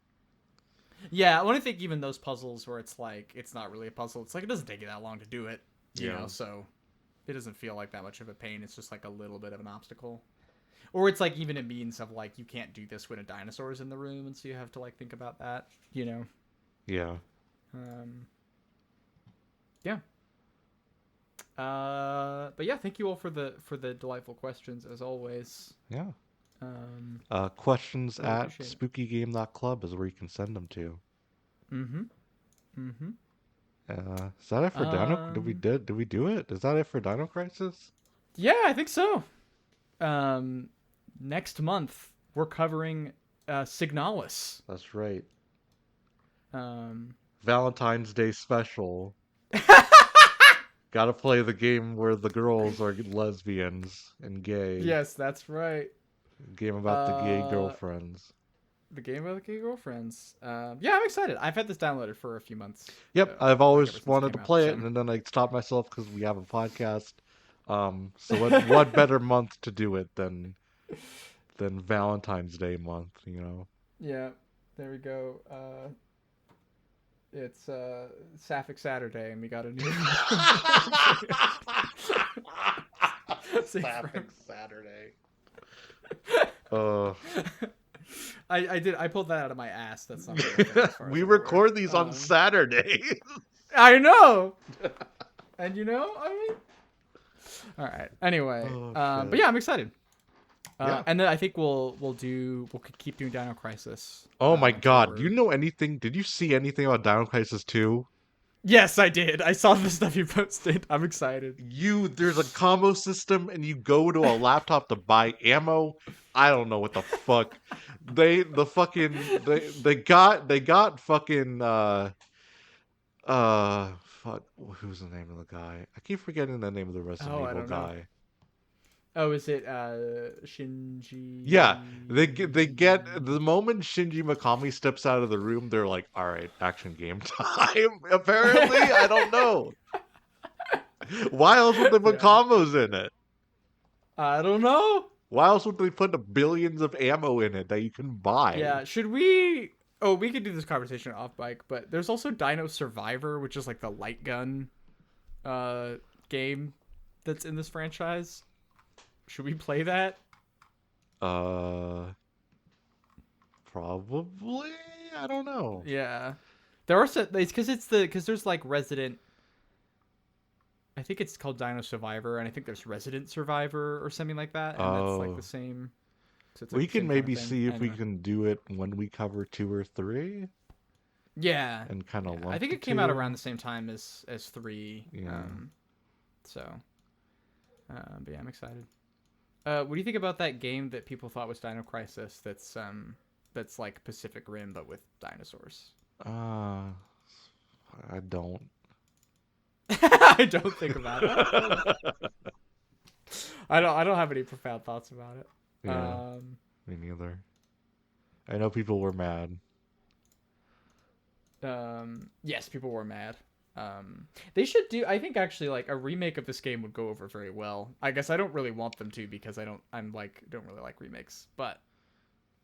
Yeah, I want to think even those puzzles where it's like it's not really a puzzle. It's like it doesn't take you that long to do it, you know. So it doesn't feel like that much of a pain. It's just like a little bit of an obstacle, or it's like even a means of like you can't do this when a dinosaur is in the room, and so you have to like think about that, you know. Yeah. Yeah. But yeah, thank you all for the delightful questions as always. Yeah. Questions really at appreciate spookygame.club is where you can send them to. Mm-hmm. Is that it for Dino? Did we do it? Is that it for Dino Crisis? Yeah, I think so. Next month we're covering Signalis. That's right. Um, Valentine's Day special. Gotta play the game where the girls are lesbians and gay. yes, that's right. Game about the gay girlfriends. The game about the gay girlfriends. Yeah, I'm excited. I've had this downloaded for a few months. Yep, So, I've ever always since wanted to came out, play so. it, and then I stopped myself because we have a podcast. So what better month to do it than Valentine's Day month, you know? Yeah, there we go. It's Sapphic Saturday, and we got a new Sapphic Saturday. I pulled that out of my ass. That's not really as far as We I'm record aware. these on Saturdays. I know. And I mean, all right. Anyway, but yeah, I'm excited. Yeah. And then I think we'll keep doing Dino Crisis. Oh my god, forward. do you know anything? Did you see anything about Dino Crisis 2? Yes, I did. I saw the stuff you posted. I'm excited. There's a combo system, and you go to a laptop to buy ammo. I don't know what the fuck. They got fucking fuck, who's the name of the guy? I keep forgetting the name of the Resident I Evil don't know. guy. Oh, is it Shinji? Yeah, they get the moment Shinji Mikami steps out of the room, they're like, "All right, action game time." Apparently, I don't know. Why else would they put combos in it? I don't know. Why else would they put the billions of ammo in it that you can buy? Yeah, should we? Oh, we could do this conversation off mic, but there's also Dino Survivor, which is like the light gun game that's in this franchise. Should we play that? Probably. I don't know. Yeah, there are it's because there's like Resident. I think it's called Dino Survivor, and I think there's Resident Survivor or something like that, and that's like the same. So it's like We the same can kind of maybe thing. see if we Anyway. can do it when we cover 2 or 3. Yeah. And kind of I think it came out around the same time as 3. Yeah. But yeah, I'm excited. What do you think about that game that people thought was Dino Crisis? That's like Pacific Rim but with dinosaurs. I don't. I don't think about it. I don't have any profound thoughts about it. Yeah, me neither. I know people were mad. Yes, people were mad. They should do. I think actually, like a remake of this game would go over very well. I guess I don't really want them to because don't really like remakes. But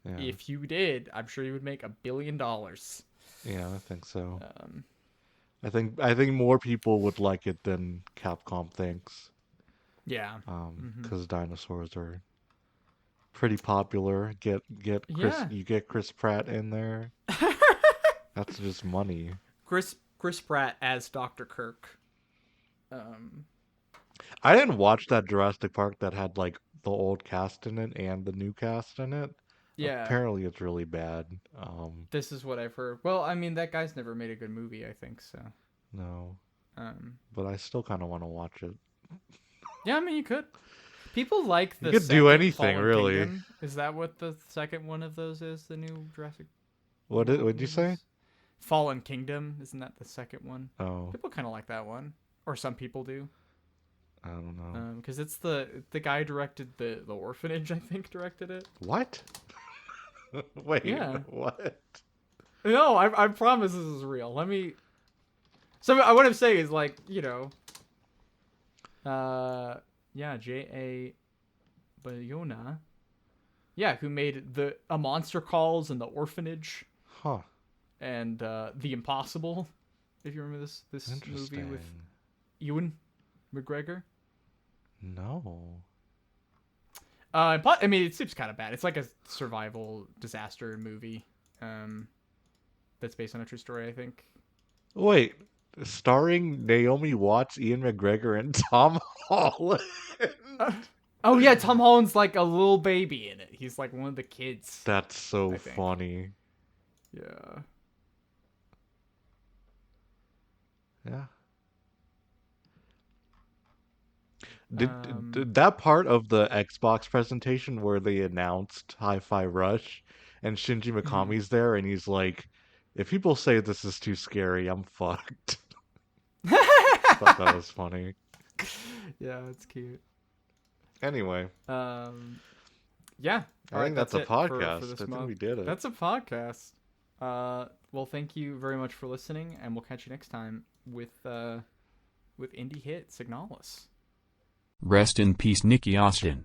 if you did, I'm sure you would make $1 billion. Yeah, I think so. I think more people would like it than Capcom thinks. Yeah. Because dinosaurs are pretty popular. You get Chris Pratt in there. That's just money. Chris Pratt as Dr. Kirk. I didn't watch that Jurassic Park that had like the old cast in it and the new cast in it. Yeah. Apparently it's really bad. This is what I've heard. Well, I mean, that guy's never made a good movie, I think, so. No. But I still kind of want to watch it. Yeah, I mean, you could. People like the You could do anything, Fallen really. Kingdom. Is that what the second one of those is? The new Jurassic What'd you say? Fallen Kingdom, isn't that the second one? Oh, People kind of like that one, or some people do. I don't know. Because it's the guy directed the Orphanage. I think directed it. What? Wait. Yeah. What? No, I promise this is real. Let me. So what I'm saying is like J.A. Bayona. Yeah, who made A Monster Calls and The Orphanage. Huh. And The Impossible, if you remember this movie with Ewan McGregor. No. I mean, it seems kind of bad. It's like a survival disaster movie. That's based on a true story, I think. Wait, starring Naomi Watts, Ian McGregor, and Tom Holland. Oh yeah, Tom Holland's like a little baby in it. He's like one of the kids. That's so funny. Yeah. Yeah. Did that part of the Xbox presentation where they announced Hi-Fi Rush and Shinji Mikami's there and he's like, if people say this is too scary, I'm fucked. Thought that was funny. Yeah, it's cute. Anyway. Yeah. I think that's a podcast. For I think month. we did it. That's a podcast. Well, thank you very much for listening, and we'll catch you next time with Indie Hit Signalis. Rest in peace, Nikki Austin.